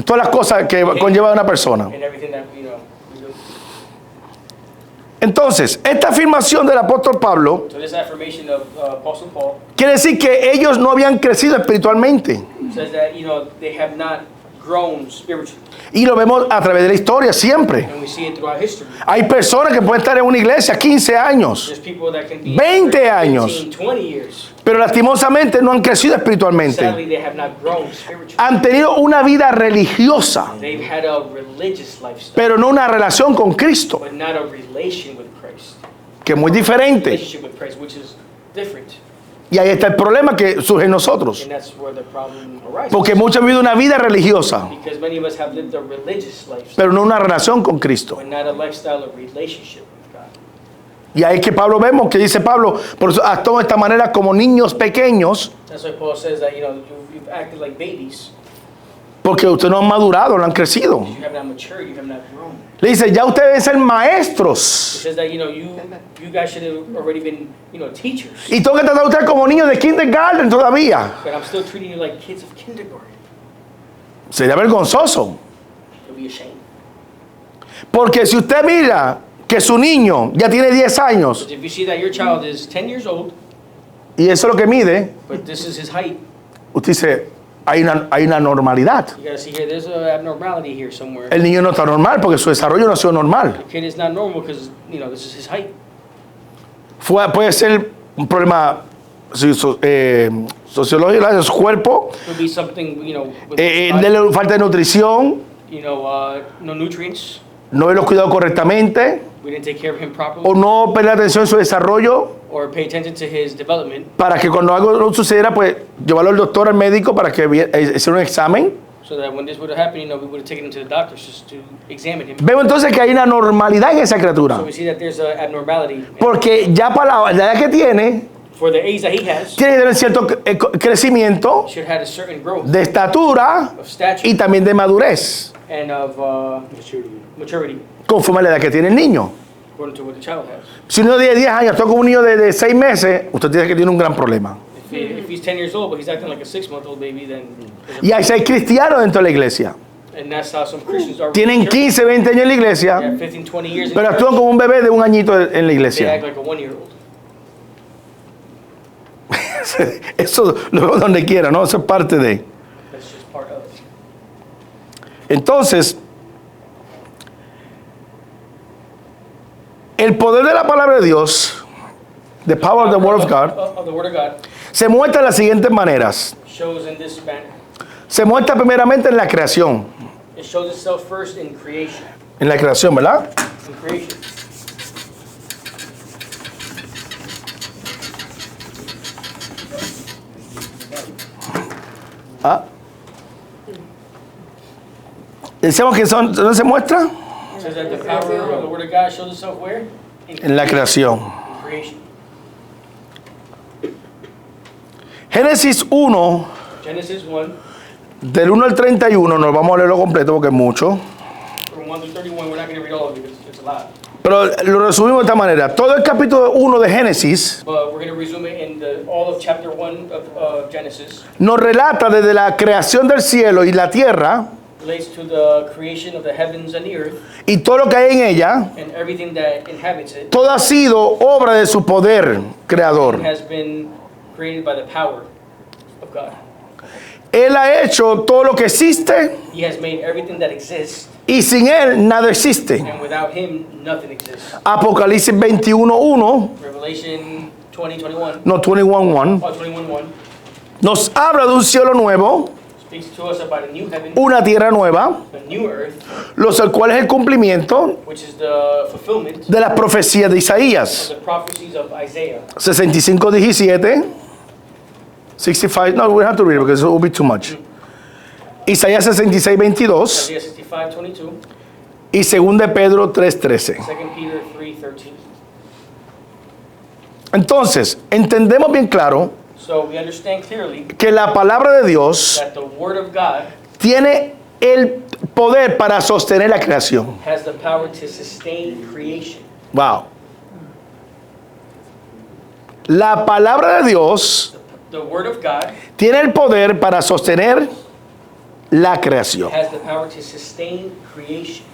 Speaker 1: todas las cosas que conlleva una persona.
Speaker 2: and everything that we do.
Speaker 1: Entonces, esta afirmación del apóstol Pablo
Speaker 2: So this affirmation of Apostle Paul
Speaker 1: quiere decir que ellos no habían crecido espiritualmente.
Speaker 2: says that they have not grown spiritually,
Speaker 1: Y lo vemos a través de la historia siempre.
Speaker 2: and we see it throughout history.
Speaker 1: Hay personas que pueden estar en una iglesia 15 años,
Speaker 2: There's people that can be
Speaker 1: 20 años.
Speaker 2: 15, 20 years.
Speaker 1: pero lastimosamente no han crecido espiritualmente.
Speaker 2: Sadly, they have not grown spiritually.
Speaker 1: Han tenido una vida religiosa,
Speaker 2: They've had a religious lifestyle,
Speaker 1: pero no una relación con Cristo,
Speaker 2: but not a relation with Christ.
Speaker 1: que es muy diferente.
Speaker 2: Relationship with Christ, which is different.
Speaker 1: Y ahí está el problema que surge en nosotros.
Speaker 2: And that's where the problem arises.
Speaker 1: Porque muchos han vivido una vida religiosa,
Speaker 2: Because many of us have lived a religious lifestyle,
Speaker 1: pero no una relación con Cristo.
Speaker 2: but not a lifestyle of relationship with God.
Speaker 1: Y ahí que Pablo vemos que dice Pablo, por eso actúan de esta manera como niños pequeños,
Speaker 2: That's why Paul says that you've acted like babies.
Speaker 1: porque ustedes no han madurado, no han crecido.
Speaker 2: You have not matured. You have not grown.
Speaker 1: Le dice, ya ustedes deben ser
Speaker 2: He
Speaker 1: maestros.
Speaker 2: says that you guys should have already been teachers.
Speaker 1: Y tengo que tratar a ustedes como niños de kindergarten todavía.
Speaker 2: But I'm still treating you like kids of kindergarten.
Speaker 1: Sería vergonzoso.
Speaker 2: You'll be ashamed.
Speaker 1: Porque si usted mira que su niño ya tiene 10 años
Speaker 2: But if you see that your child is 10 years old,
Speaker 1: y eso es lo que mide,
Speaker 2: but this is his height,
Speaker 1: usted dice, hay una normalidad.
Speaker 2: you gotta see here. There's an abnormality here somewhere.
Speaker 1: El niño no está normal porque su desarrollo no ha sido normal.
Speaker 2: The kid is not normal because this is his height.
Speaker 1: Puede ser un problema sociológico de su cuerpo,
Speaker 2: Could be something with
Speaker 1: de
Speaker 2: his body,
Speaker 1: la falta de nutrición,
Speaker 2: no nutrients,
Speaker 1: no ve los cuidados correctamente,
Speaker 2: We didn't take care of him properly
Speaker 1: o no poner atención en su desarrollo
Speaker 2: or pay attention to his development,
Speaker 1: para que cuando algo no sucediera, pues llevarlo al doctor, al médico para que hiciera un examen.
Speaker 2: so that when this would have happened, we would have taken him to the doctors just to examine him.
Speaker 1: Vemos entonces que hay una normalidad en esa criatura.
Speaker 2: So we see that there's an abnormality.
Speaker 1: Porque ya para la edad que tiene,
Speaker 2: For the age that he has,
Speaker 1: tiene que tener cierto crecimiento
Speaker 2: he should have a certain growth
Speaker 1: de estatura
Speaker 2: of stature
Speaker 1: y también de madurez,
Speaker 2: and of maturity,
Speaker 1: conforme a la edad que tiene el niño.
Speaker 2: according to what the child has.
Speaker 1: Si uno de 10 años toca un niño de 6 meses, usted tiene que tener un gran problema.
Speaker 2: If he's 10 years old, but he's acting like a 6-month-old baby, then
Speaker 1: Y hay 6 cristianos dentro de la iglesia.
Speaker 2: and that's how some Christians are.
Speaker 1: Tienen 15, 20 años en la
Speaker 2: They
Speaker 1: iglesia,
Speaker 2: have 15, 20 years in
Speaker 1: pero
Speaker 2: church.
Speaker 1: actúan como un bebé de 1 añito en la
Speaker 2: They act
Speaker 1: iglesia.
Speaker 2: like a 1-year-old.
Speaker 1: Eso lo veo donde quiera, ¿no? Eso es parte de.
Speaker 2: That's just part of it.
Speaker 1: Entonces, el poder de la palabra de Dios, the power of the word of God,
Speaker 2: Of the Word of God
Speaker 1: se muestra de las siguientes maneras.
Speaker 2: shows in this manner.
Speaker 1: Se muestra primeramente en la creación.
Speaker 2: It shows itself first in creation.
Speaker 1: En la creación, ¿verdad?
Speaker 2: In creation.
Speaker 1: ¿Ah? Decimos que ¿dónde se muestra?
Speaker 2: It says that the power of the Word of God shows itself where?
Speaker 1: En la creación.
Speaker 2: In creation.
Speaker 1: Génesis 1,
Speaker 2: Genesis 1,
Speaker 1: del 1 al 31, no vamos a leerlo completo porque es mucho.
Speaker 2: from 1 to 31, we're not going to read all of it because it's a lot.
Speaker 1: Pero lo resumimos de esta manera. Todo el capítulo 1 de Génesis
Speaker 2: But we're going to resume it in all of chapter 1 of Genesis.
Speaker 1: nos relata desde la creación del cielo y la tierra
Speaker 2: Relates to the creation of the heavens and the earth
Speaker 1: y todo lo que hay en ella.
Speaker 2: and everything that inhabits it.
Speaker 1: Todo ha sido obra de su poder creador.
Speaker 2: Has been created by the power of God.
Speaker 1: Él ha hecho todo lo que existe
Speaker 2: He has made everything that exists,
Speaker 1: y sin él nada existe.
Speaker 2: and without him, nothing exists.
Speaker 1: Apocalipsis 21:1,
Speaker 2: Revelation 20:21,
Speaker 1: no 21:1,
Speaker 2: or 21:1
Speaker 1: nos habla de un cielo nuevo,
Speaker 2: speaks to us about a new heaven,
Speaker 1: una tierra nueva,
Speaker 2: a new earth,
Speaker 1: los cual es el cumplimiento
Speaker 2: which is the fulfillment
Speaker 1: de las profecías de
Speaker 2: of
Speaker 1: Isaías.
Speaker 2: the prophecies of Isaiah.
Speaker 1: 65:17, 65, no, we have to read it because it will be too much. Isaías 66:22
Speaker 2: Isaiah 65:22,
Speaker 1: y 2 de Pedro 3:13.
Speaker 2: 2 Peter 3:13.
Speaker 1: Entonces, entendemos bien claro
Speaker 2: So we understand clearly
Speaker 1: que la palabra de Dios
Speaker 2: that the Word of God
Speaker 1: tiene el poder para sostener la creación.
Speaker 2: has the power to sustain creation.
Speaker 1: Wow. La palabra de Dios
Speaker 2: The Word of God
Speaker 1: tiene el poder para sostener la creación.
Speaker 2: has the power to sustain creation.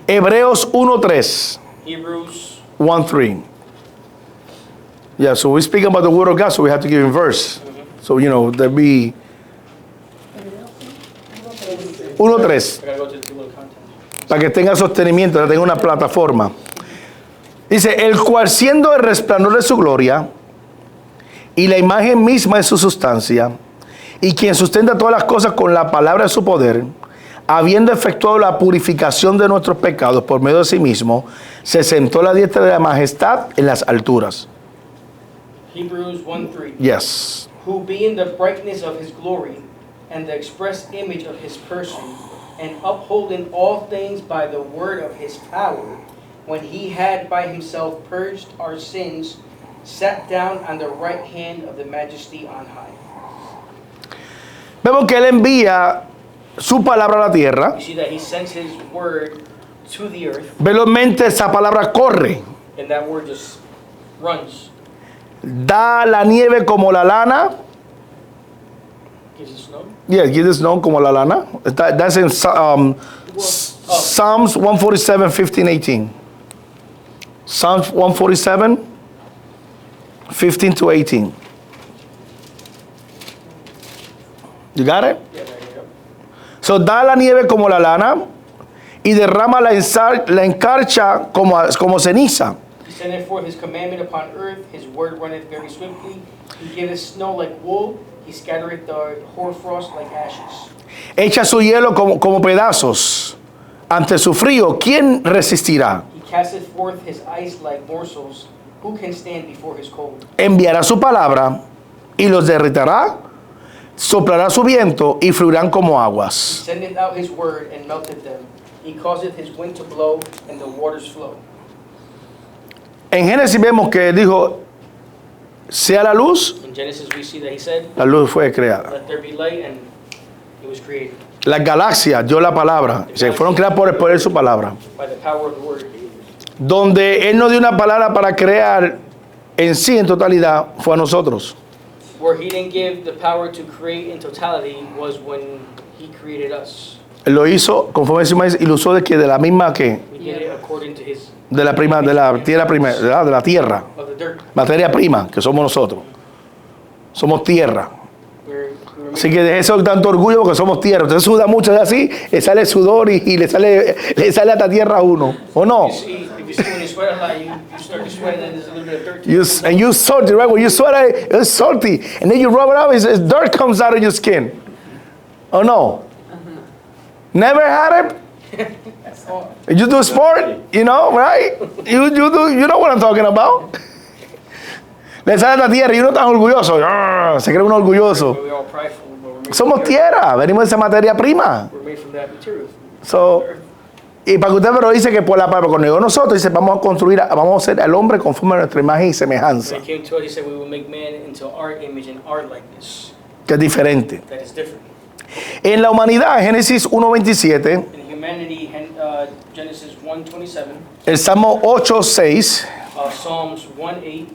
Speaker 1: Hebreos 1:3.
Speaker 2: Hebrews
Speaker 1: 1:3. Yeah, so we speak about the word of God, so we have to give him verse. So, there be 1:3.
Speaker 2: I gotta go to the table of contents.
Speaker 1: Para que tenga sostenimiento, que tenga una plataforma. Dice, el cual siendo el resplandor de su gloria y la imagen misma de su sustancia, y quien sustenta todas las cosas con la palabra de su poder, habiendo efectuado la purificación de nuestros pecados por medio de sí mismo, se sentó a la diestra de la majestad en las alturas.
Speaker 2: Hebrews 1:3.
Speaker 1: Yes.
Speaker 2: Who being the brightness of his glory and the express image of his person, and upholding all things by the word of his power, when he had by himself purged our sins, sat down on the right hand of the majesty on high.
Speaker 1: Vemos que él envía su palabra a la tierra.
Speaker 2: You see that he sends his word to the earth,
Speaker 1: Velozmente esa palabra corre.
Speaker 2: and that word just runs.
Speaker 1: Da la nieve como la lana.
Speaker 2: Gives us snow.
Speaker 1: Yeah, give this known como la lana. That's in Psalms 147, 15, 18. Psalms 147, 15 to 18. You got it?
Speaker 2: Yeah, there you go.
Speaker 1: So, da la nieve como la lana y derrama la encarcha como ceniza.
Speaker 2: He sendeth forth his commandment upon earth, his word runneth very swiftly. He giveth snow like wool, he scattereth the hoarfrost like ashes.
Speaker 1: Echa su hielo como pedazos ante su frío, ¿quién resistirá?
Speaker 2: He casteth forth his ice like morsels. Who can stand before his cold?
Speaker 1: Enviará su palabra y los derritará, soplará su viento y fluirán como
Speaker 2: He
Speaker 1: aguas.
Speaker 2: sendeth out his word and melteth them. He causeth his wind to blow and the waters flow.
Speaker 1: En Génesis vemos que dijo, sea la luz,
Speaker 2: In Genesis we see that he said,
Speaker 1: la luz fue creada.
Speaker 2: let there be light, and it was created
Speaker 1: Las galaxias dio la palabra, se fueron creadas por el poder de su palabra.
Speaker 2: by the power of the word.
Speaker 1: Donde Él nos dio una palabra para crear en sí, en totalidad, fue a nosotros.
Speaker 2: Where he didn't give the power to create in totality was when he created us.
Speaker 1: Él lo hizo conforme su imagen y lo usó de la misma que,
Speaker 2: He did it according to his
Speaker 1: de la tierra primera, de la tierra,
Speaker 2: of the dirt.
Speaker 1: materia prima, que somos nosotros. Somos tierra.
Speaker 2: We were
Speaker 1: Así que de eso tanto orgullo porque somos tierra. Usted suda mucho así, le sale sudor y le sale hasta tierra a uno. ¿O no?
Speaker 2: if you see when you sweat a lot, you start to sweat, and there's a little bit of dirt.
Speaker 1: And you salty, right? When you sweat, it's salty. And then you rub it off, it's dirt comes out of your skin. Oh no? Never had it? You do sport, you know, right? You know what I'm talking about. Le sale a la tierra y uno tan orgulloso. Se cree uno orgulloso.
Speaker 2: But we're all prideful, but we're made,
Speaker 1: Somos tierra, venimos de esa materia prima.
Speaker 2: we're made from that material.
Speaker 1: So, y para que usted pero dice que por la palabra, cuando llegó nosotros, dice, vamos a construir, vamos a hacer al hombre conforme a nuestra imagen y semejanza,
Speaker 2: When he came to us, he said, we will make man into our image and our likeness.
Speaker 1: que es diferente.
Speaker 2: That is different.
Speaker 1: En la humanidad, Génesis 1.27,
Speaker 2: In humanity, Genesis 1:27,
Speaker 1: el Salmo 8.6,
Speaker 2: Psalms 1:8,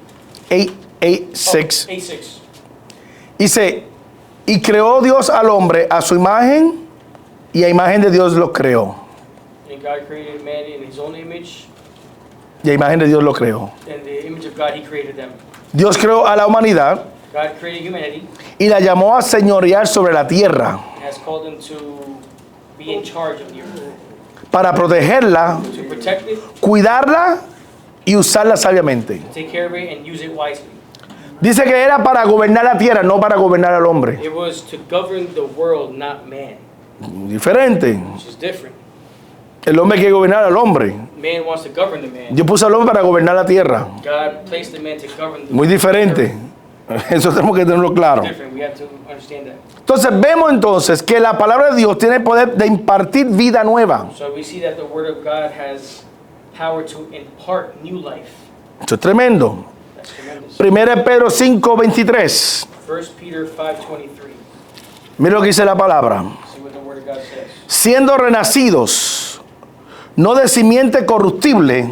Speaker 1: 8.6,
Speaker 2: 8:6.
Speaker 1: dice, y creó Dios al hombre a su imagen, y a imagen de Dios lo creó.
Speaker 2: And God created man in his own image,
Speaker 1: Y a imagen de Dios lo creó.
Speaker 2: and the image of God he created them.
Speaker 1: Dios creó a la humanidad
Speaker 2: God created humanity
Speaker 1: y la llamó a señorear sobre la tierra
Speaker 2: and has called them to be in charge of the earth,
Speaker 1: para protegerla,
Speaker 2: to protect it,
Speaker 1: cuidarla y usarla sabiamente.
Speaker 2: take care of it, and use it wisely.
Speaker 1: Dice que era para gobernar la tierra, no para gobernar al hombre.
Speaker 2: It was to govern the world, not man,
Speaker 1: Diferente.
Speaker 2: which is different.
Speaker 1: El hombre quiere gobernar al hombre.
Speaker 2: Man wants to govern the man.
Speaker 1: Dios puso al hombre para gobernar la tierra.
Speaker 2: God placed the man to govern the
Speaker 1: Muy diferente. Eso tenemos que tenerlo claro.
Speaker 2: Different. We have to understand that.
Speaker 1: Entonces vemos entonces que la palabra de Dios tiene el poder de impartir vida nueva.
Speaker 2: So we see that the Word of God has power to impart new life.
Speaker 1: Esto es tremendo.
Speaker 2: That's tremendous.
Speaker 1: 1 Pedro 5:23.
Speaker 2: 1 Peter 5:23.
Speaker 1: Mira lo que dice la palabra.
Speaker 2: See what the Word of God says.
Speaker 1: Siendo renacidos, no de simiente corruptible,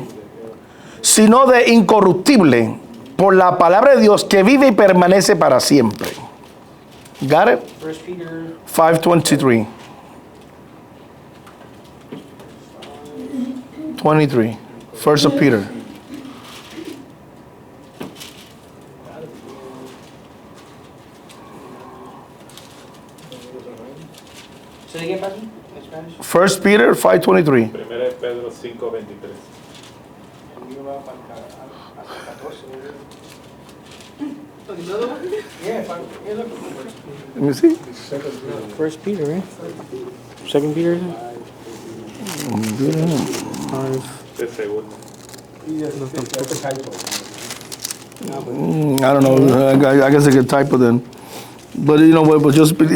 Speaker 1: sino de incorruptible, por la palabra de Dios que vive y permanece para siempre. Got it?
Speaker 2: 1 Peter
Speaker 1: 5:23. 23. First of Peter.
Speaker 2: Say it again, Pastor, in Spanish.
Speaker 1: First Peter 5:23.
Speaker 3: Primera de Pedro 5:23.
Speaker 2: Yeah,
Speaker 1: Let me see.
Speaker 2: First Peter, right? Second Peter.
Speaker 3: De segundo.
Speaker 1: I don't know. I guess I could type it then. But you know what? But just read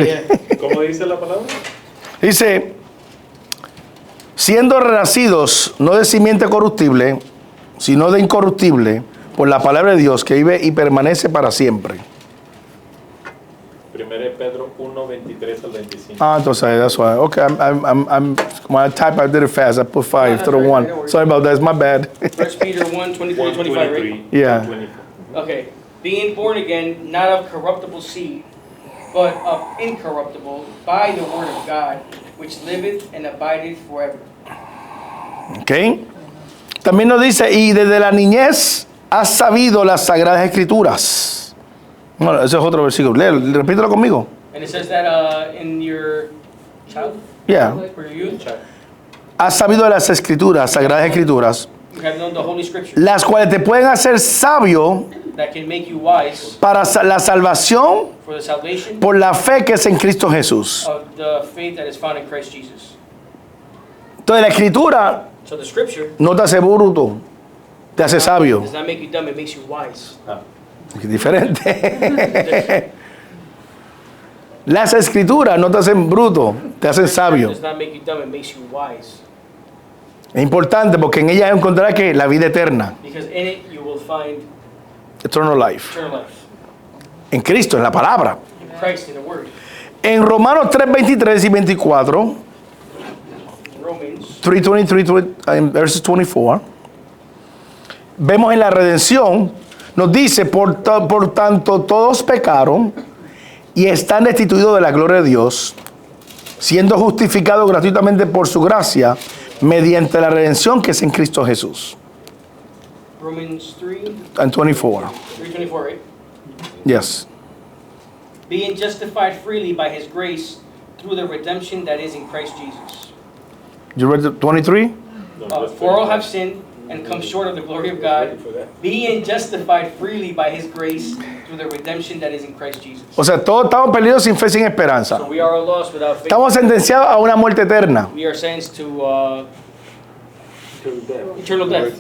Speaker 1: it.
Speaker 3: ¿Cómo dice la palabra?
Speaker 1: Dice, siendo renacidos no de simiente corruptible, sino de incorruptible, por la palabra de Dios que vive y permanece para siempre.
Speaker 3: Primera de Pedro 1:23 al 25.
Speaker 1: Ah, entonces that's why. Okay, I'm when I type, I did it fast. I put 5 instead of 1. Sorry about that. It's my bad.
Speaker 2: 1 Peter 1:23-25, right?
Speaker 3: 1:23
Speaker 1: Yeah.
Speaker 3: al 24.
Speaker 2: Okay. Being born again, not of corruptible seed, but of incorruptible, by the word of God, which liveth and abideth forever.
Speaker 1: Okay. También nos dice, y desde la niñez has sabido las sagradas escrituras. Bueno, ese es otro versículo. Léelo, repítelo conmigo.
Speaker 2: And it says that in your child,
Speaker 1: Yeah.
Speaker 2: or your youth,
Speaker 1: Has sabido de las escrituras, sagradas escrituras,
Speaker 2: you have known the Holy Scripture
Speaker 1: las cuales te pueden hacer sabio
Speaker 2: that can make you wise
Speaker 1: para la salvación
Speaker 2: for the salvation
Speaker 1: por la fe que es en Cristo Jesús.
Speaker 2: of the faith that is found in Christ Jesus.
Speaker 1: Entonces la escritura
Speaker 2: So the scripture
Speaker 1: no te hace bruto, te hace sabio.
Speaker 2: does not make you dumb, it makes you wise.
Speaker 1: Es diferente. Las escrituras no te hacen bruto, te hacen sabio.
Speaker 2: Does not make you dumb, it makes you wise.
Speaker 1: Es importante porque en ella encontrarás que la vida eterna,
Speaker 2: Because in it you will find
Speaker 1: eternal life.
Speaker 2: eternal life.
Speaker 1: En Cristo, en la palabra.
Speaker 2: In Christ, in the Word.
Speaker 1: En Romanos 3, 23 y 24,
Speaker 2: Romans
Speaker 1: 3:23 verses 24, vemos en la redención, nos dice, por tanto todos pecaron y están destituidos de la gloria de Dios, siendo justificados gratuitamente por su gracia, mediante la redención que es en Cristo Jesús.
Speaker 2: Romans 3,
Speaker 1: And 24.
Speaker 2: 3:24, right?
Speaker 1: Yes.
Speaker 2: Being justified freely by his grace through the redemption that is in Christ Jesus.
Speaker 1: You read the 23?
Speaker 2: For all have sinned and come short of the glory of God, being justified freely by his grace through the redemption that is in Christ Jesus.
Speaker 1: O sea, todos estamos perdidos sin fe, sin esperanza.
Speaker 2: So we are all lost without faith.
Speaker 1: Estamos sentenciados a una muerte eterna.
Speaker 2: We are sentenced to eternal death.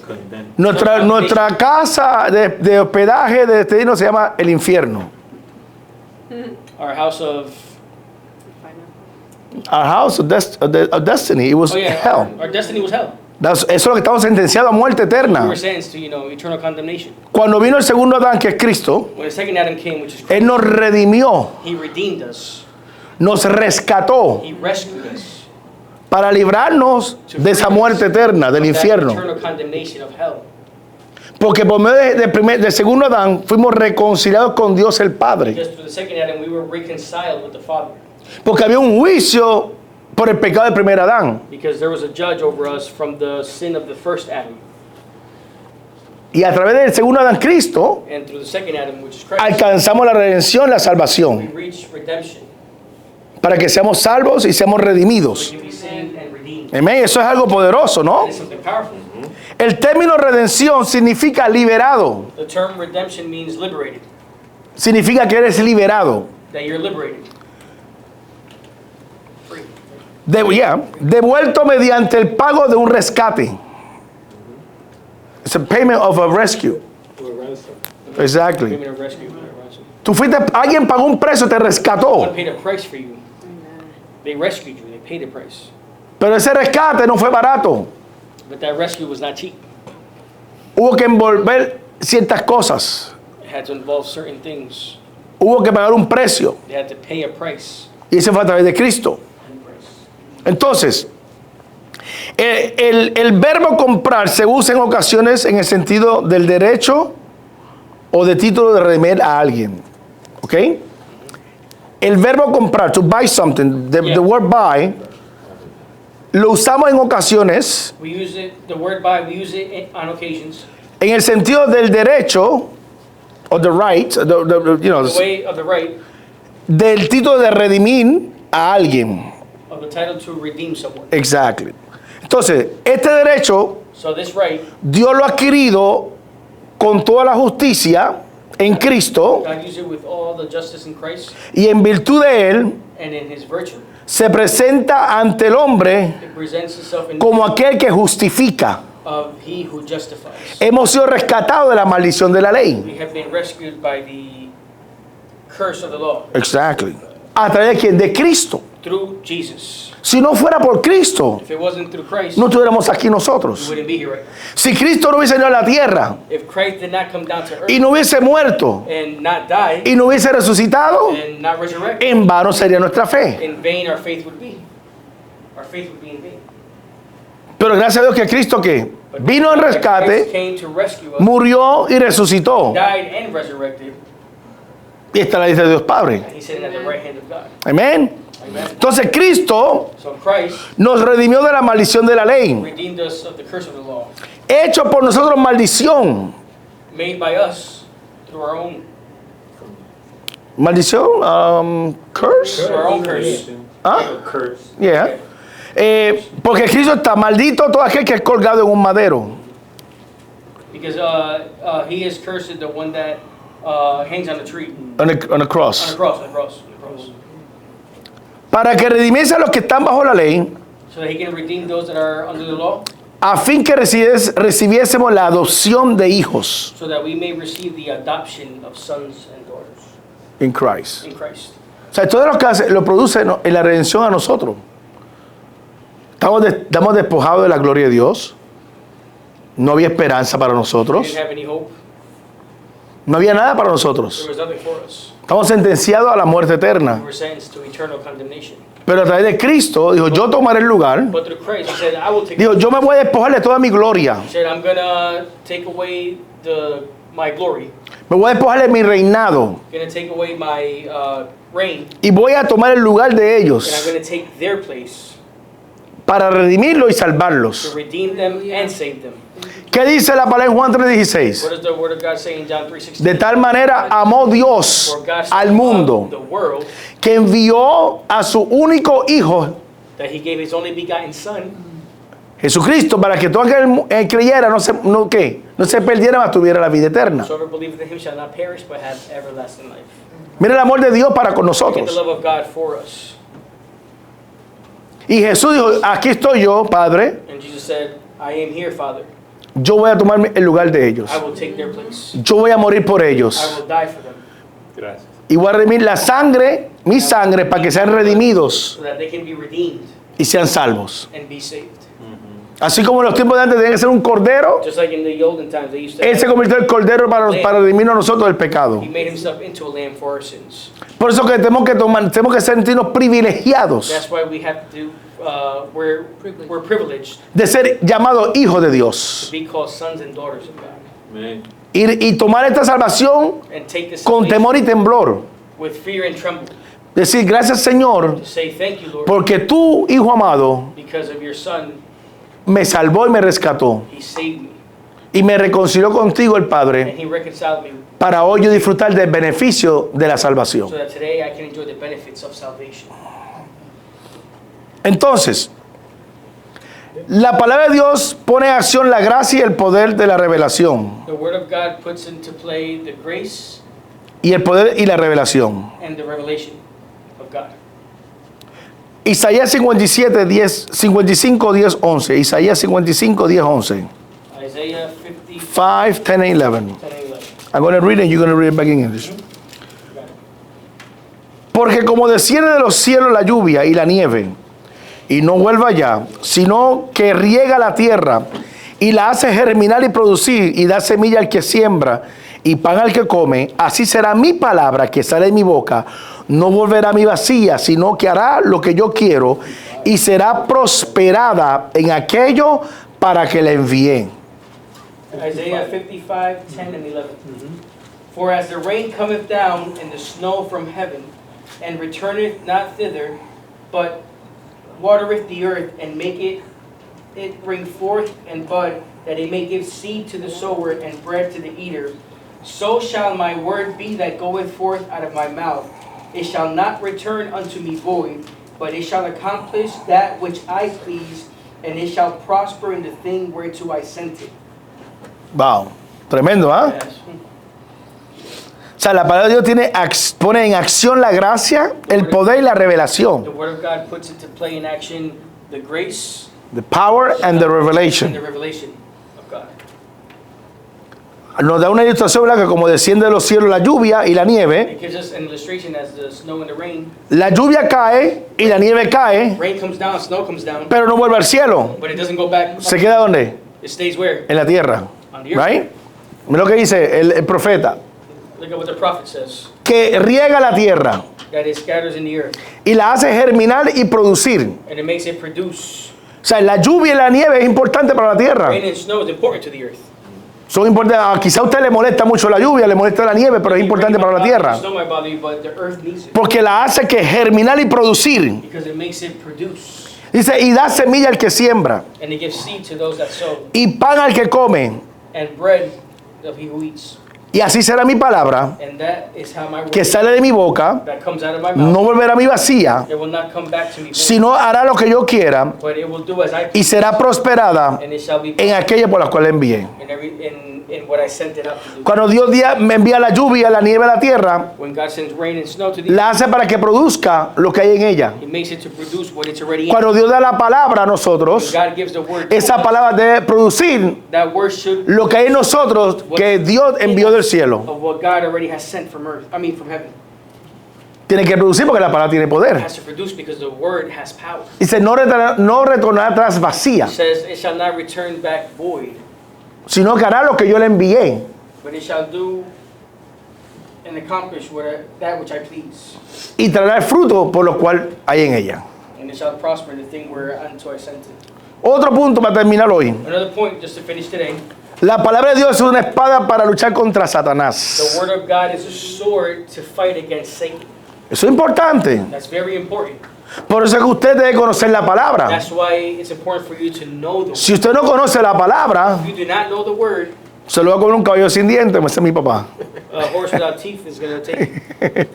Speaker 1: Nuestra casa de hospedaje, de destino, se llama el infierno.
Speaker 2: Our house of
Speaker 1: Our house of destiny, it was hell.
Speaker 2: our destiny was hell.
Speaker 1: Eso es lo que estamos sentenciados a muerte
Speaker 2: We
Speaker 1: eterna.
Speaker 2: were sentenced to, eternal condemnation.
Speaker 1: Cuando vino el segundo Adán, que es Cristo,
Speaker 2: When the second Adam came, which is Christ,
Speaker 1: Él nos redimió,
Speaker 2: he redeemed us.
Speaker 1: nos rescató
Speaker 2: He rescued us
Speaker 1: para librarnos de esa muerte eterna, del
Speaker 2: from that
Speaker 1: infierno.
Speaker 2: eternal condemnation of hell.
Speaker 1: Porque por medio del segundo Adán fuimos reconciliados con Dios el Padre.
Speaker 2: Because through the second Adam, we were reconciled with the Father.
Speaker 1: Porque había un juicio por el pecado del primer Adán.
Speaker 2: Because there was a judge over us from the sin of the first Adam.
Speaker 1: Y a través del segundo Adán, Cristo,
Speaker 2: And through the second Adam, which is Christ,
Speaker 1: alcanzamos la redención, la
Speaker 2: we
Speaker 1: salvación,
Speaker 2: reached redemption.
Speaker 1: para que seamos salvos y seamos
Speaker 2: So
Speaker 1: redimidos.
Speaker 2: we can be saved and redeemed.
Speaker 1: Amén. Eso es algo poderoso, ¿no?
Speaker 2: That is something powerful.
Speaker 1: El término redención significa liberado.
Speaker 2: The term redemption means liberated.
Speaker 1: Significa que eres liberado.
Speaker 2: That you're liberated. Free.
Speaker 1: Devuelto mediante el pago de un rescate. It's a payment of a rescue. Exactly.
Speaker 2: Payment of rescue. Ransom.
Speaker 1: Tú fuiste, alguien pagó un precio, te rescató.
Speaker 2: Someone paid a price for you. They rescued you. They paid a price.
Speaker 1: Pero ese rescate no fue barato.
Speaker 2: But that rescue was not cheap.
Speaker 1: Hubo que envolver ciertas cosas.
Speaker 2: It had to involve certain things.
Speaker 1: Hubo que pagar un precio.
Speaker 2: They had to pay a price.
Speaker 1: Y ese fue a través de Cristo. Entonces, el verbo comprar se usa en ocasiones en el sentido del derecho o de título de redimir a alguien. ¿Ok? El verbo comprar, to buy something, the word buy, lo usamos en ocasiones
Speaker 2: We use it, the word buy, we use it on occasions.
Speaker 1: en el sentido del derecho o the right,
Speaker 2: The way of the right,
Speaker 1: del título de redimir a alguien.
Speaker 2: of the title to redeem someone.
Speaker 1: Exactly. Entonces, este derecho
Speaker 2: So this right,
Speaker 1: Dios lo ha adquirido con toda la justicia en Cristo
Speaker 2: God used it with all the justice in Christ
Speaker 1: y en virtud de él
Speaker 2: and in his virtue.
Speaker 1: se presenta ante el hombre
Speaker 2: It presents itself in
Speaker 1: como aquel que justifica.
Speaker 2: of he who justifies.
Speaker 1: Hemos sido rescatados de la maldición de la ley.
Speaker 2: We have been rescued by the curse of the law
Speaker 1: Exactly. ¿A través de quién? De Cristo.
Speaker 2: through Jesus.
Speaker 1: Si no fuera por Cristo,
Speaker 2: If it wasn't through Christ,
Speaker 1: no estuviéramos aquí
Speaker 2: we
Speaker 1: nosotros.
Speaker 2: wouldn't be here right now.
Speaker 1: Si Cristo no hubiese venido a la tierra
Speaker 2: If Christ did not come down to earth
Speaker 1: y no hubiese muerto
Speaker 2: and not die
Speaker 1: y no hubiese resucitado,
Speaker 2: and not resurrect,
Speaker 1: en vano sería nuestra fe.
Speaker 2: in vain our faith would be. Our faith would be in vain.
Speaker 1: Pero gracias a Dios que Cristo que
Speaker 2: But
Speaker 1: vino en
Speaker 2: Christ
Speaker 1: rescate,
Speaker 2: came to rescue us,
Speaker 1: murió y resucitó.
Speaker 2: died and resurrected,
Speaker 1: Y está la lista de Dios Padre.
Speaker 2: and he's sitting at the right hand of God.
Speaker 1: Amén.
Speaker 2: Amen.
Speaker 1: Entonces Cristo
Speaker 2: So Christ
Speaker 1: nos redimió de la maldición de la ley.
Speaker 2: redeemed us of the curse of the law,
Speaker 1: Hecho por nosotros maldición.
Speaker 2: made by us through our own
Speaker 1: Maldición, curse.
Speaker 2: Our own curse.
Speaker 1: ¿Ah?
Speaker 3: Curse.
Speaker 1: Yeah. Porque Cristo está maldito todo aquel que es colgado en un madero.
Speaker 2: Because he is cursed, the one that hangs on the tree,
Speaker 1: On a
Speaker 2: on a
Speaker 1: cross.
Speaker 2: cross, on a cross, on a cross.
Speaker 1: Para que redimiese a los que están bajo la ley,
Speaker 2: so that he can redeem those that are under the law,
Speaker 1: a fin que recibiésemos la adopción de hijos
Speaker 2: so that we may receive the adoption of sons and daughters
Speaker 1: en Christ.
Speaker 2: in Christ.
Speaker 1: O sea, todo lo que hace, lo produce en la redención a nosotros. Estamos despojados de la gloria de Dios. No había esperanza para
Speaker 2: We
Speaker 1: nosotros.
Speaker 2: didn't have any hope.
Speaker 1: No había nada para
Speaker 2: There
Speaker 1: nosotros.
Speaker 2: was nothing for us.
Speaker 1: Estamos sentenciados a la muerte
Speaker 2: We
Speaker 1: eterna.
Speaker 2: were sentenced to eternal condemnation.
Speaker 1: Pero a través de Cristo, dijo, yo tomaré el lugar.
Speaker 2: But through Christ, he said, I will take.
Speaker 1: Dijo, yo me voy a despojar de toda mi gloria.
Speaker 2: He said, I'm gonna take away my glory.
Speaker 1: Me voy a despojar de mi reinado.
Speaker 2: Gonna take away my reign,
Speaker 1: Y voy a tomar el lugar de
Speaker 2: and I'm
Speaker 1: ellos
Speaker 2: gonna take their place
Speaker 1: para redimirlos y
Speaker 2: to
Speaker 1: salvarlos.
Speaker 2: redeem them and save them.
Speaker 1: ¿Qué dice la palabra en Juan 3:16?
Speaker 2: What does the word of God say in John 3:16?
Speaker 1: De tal manera amó Dios
Speaker 2: For God so
Speaker 1: al
Speaker 2: loved
Speaker 1: mundo
Speaker 2: the world
Speaker 1: que envió a su único Hijo,
Speaker 2: that he gave his only begotten Son,
Speaker 1: Jesucristo, para que todo aquel que creyera no se perdiera, mas tuviera la vida eterna.
Speaker 2: whosoever believeth in him shall not perish but have everlasting life.
Speaker 1: Mira el amor de Dios para con
Speaker 2: Look at the
Speaker 1: nosotros.
Speaker 2: love of God for us.
Speaker 1: Y Jesús dijo, aquí estoy yo, Padre,
Speaker 2: And Jesus said, I am here, Father.
Speaker 1: yo voy a tomar el lugar de ellos.
Speaker 2: I will take their place.
Speaker 1: Yo voy a morir por
Speaker 2: I
Speaker 1: ellos.
Speaker 2: will die for them,
Speaker 3: Gracias.
Speaker 1: Y voy a redimir la sangre, mi sangre, para que sean redimidos
Speaker 2: so that they can be redeemed
Speaker 1: y sean salvos.
Speaker 2: and be saved.
Speaker 1: Así como en los tiempos de antes tenía que ser un cordero,
Speaker 2: Just like in the olden times, they used to.
Speaker 1: Él se convirtió en el cordero para redimirnos a nosotros del pecado.
Speaker 2: He made himself into a lamb for our sins.
Speaker 1: Por eso que tenemos que sentirnos privilegiados
Speaker 2: That's why we have to. We're privileged
Speaker 1: de ser llamados hijos de
Speaker 2: to
Speaker 1: Dios.
Speaker 2: be called sons and daughters of God,
Speaker 3: Amén.
Speaker 1: Y tomar esta salvación
Speaker 2: and take this
Speaker 1: con temor y temblor.
Speaker 2: with fear and trembling.
Speaker 1: Decir, gracias Señor,
Speaker 2: To say thank you, Lord,
Speaker 1: porque tú, Hijo amado,
Speaker 2: because of your Son,
Speaker 1: me salvó y me rescató.
Speaker 2: He saved me,
Speaker 1: Y me reconcilió contigo el
Speaker 2: and
Speaker 1: Padre,
Speaker 2: He reconciled me,
Speaker 1: para hoy yo disfrutar del beneficio de la salvación.
Speaker 2: so that today I can enjoy the benefits of salvation.
Speaker 1: Entonces, la palabra de Dios pone en acción la gracia y el poder de la revelación.
Speaker 2: The Word of God puts into play the grace
Speaker 1: Y el poder y la revelación.
Speaker 2: and the revelation of God.
Speaker 1: Isaías 55, 10, 11. Isaías 55, 10, 11.
Speaker 2: Isaiah 50,
Speaker 1: 5, 10, and 11.
Speaker 2: 10 and 11.
Speaker 1: I'm going to read it and you're going to read it back in English.
Speaker 2: Got it.
Speaker 1: Porque como desciende de los cielos la lluvia y la nieve, y no vuelva allá, sino que riega la tierra y la hace germinar y producir y da semilla al que siembra y pan al que come, así será mi palabra que sale de mi boca. No volverá a mí vacía, sino que hará lo que yo quiero y será prosperada en aquello para que la envíe.
Speaker 2: Isaiah 55, 10 and 11. For as the rain cometh down and the snow from heaven, and returneth not thither, but watereth the earth, and maketh it bring forth and bud, that it may give seed to the sower and bread to the eater, so shall my word be that goeth forth out of my mouth. It shall not return unto me void, but it shall accomplish that which I please, and it shall prosper in the thing whereto I sent it.
Speaker 1: Wow, tremendo, ¿ah?
Speaker 2: Yes.
Speaker 1: O sea, la palabra de Dios pone en acción la gracia, el poder y la
Speaker 2: The
Speaker 1: revelación.
Speaker 2: Word of God puts into play in action the grace
Speaker 1: The power and the
Speaker 2: and
Speaker 1: revelation.
Speaker 2: the revelation of God.
Speaker 1: Nos da una ilustración, ¿verdad? Que como desciende de los cielos la lluvia y la nieve,
Speaker 2: It gives us an illustration as the snow and the rain.
Speaker 1: la lluvia cae y la nieve cae,
Speaker 2: Rain comes down, snow comes down,
Speaker 1: pero no vuelve al cielo.
Speaker 2: but it doesn't go back.
Speaker 1: ¿Se queda dónde?
Speaker 2: It stays where?
Speaker 1: En la tierra.
Speaker 2: On the earth.
Speaker 1: Right? Mira lo que dice el profeta.
Speaker 2: Look at what the prophet says.
Speaker 1: Que riega la tierra
Speaker 2: That it scatters in the earth,
Speaker 1: y la hace germinar y producir.
Speaker 2: and it makes it produce.
Speaker 1: O sea, la lluvia y la nieve es importante para la tierra.
Speaker 2: Rain and snow is important to the earth.
Speaker 1: Son importantes. Quizá a usted le molesta mucho la lluvia, le molesta la nieve, pero es importante para la tierra.
Speaker 2: Snow might bother you, but the earth needs it
Speaker 1: Porque la hace que germinar y producir.
Speaker 2: because it makes it produce,
Speaker 1: Dice, y da semilla al que siembra,
Speaker 2: and it gives seed to those that sow,
Speaker 1: y pan al que come.
Speaker 2: and bread of he who eats.
Speaker 1: Y así será mi palabra,
Speaker 2: And that is how my word
Speaker 1: que sale de mi boca,
Speaker 2: that comes out of my mouth.
Speaker 1: no volverá a mí vacía,
Speaker 2: It will not come back to me void,
Speaker 1: sino hará lo que yo quiera,
Speaker 2: but it will do as I
Speaker 1: y será prosperada
Speaker 2: and it shall be
Speaker 1: en aquello por las cuales envié.
Speaker 2: in in what I sent it out to do.
Speaker 1: Cuando Dios me envía la lluvia, la nieve a la tierra,
Speaker 2: When God sends rain and snow to the
Speaker 1: la hace para que produzca lo que hay en ella.
Speaker 2: He makes it to produce what it's already in.
Speaker 1: Cuando Dios da la palabra a
Speaker 2: When
Speaker 1: nosotros,
Speaker 2: God gives the word to
Speaker 1: esa
Speaker 2: us,
Speaker 1: palabra debe producir
Speaker 2: that word should
Speaker 1: lo que hay en nosotros que Dios envió del cielo.
Speaker 2: of what God already has sent from earth. I mean from heaven.
Speaker 1: Tiene que producir porque la palabra tiene
Speaker 2: It
Speaker 1: poder.
Speaker 2: has to produce because the word has power.
Speaker 1: Dice, no retornará atrás vacía,
Speaker 2: It says it shall not return back void,
Speaker 1: sino que hará lo que yo le envié.
Speaker 2: but it shall do and accomplish that which I please.
Speaker 1: Y traerá el fruto por lo cual hay en ella.
Speaker 2: And it shall prosper in the thing whereunto I sent it.
Speaker 1: Otro punto para terminar hoy.
Speaker 2: Another point, just to finish today.
Speaker 1: La palabra de Dios es una espada para luchar contra
Speaker 2: The
Speaker 1: Satanás.
Speaker 2: word of God is a sword to fight against Satan.
Speaker 1: Eso es importante.
Speaker 2: That's very important.
Speaker 1: Por eso es que usted debe conocer la palabra.
Speaker 2: That's why it's important for you to know the word.
Speaker 1: Si usted no conoce la palabra,
Speaker 2: If you do not know the word,
Speaker 1: se lo va a comer un caballo sin dientes, como dice mi papá.
Speaker 2: a horse without teeth is going to take.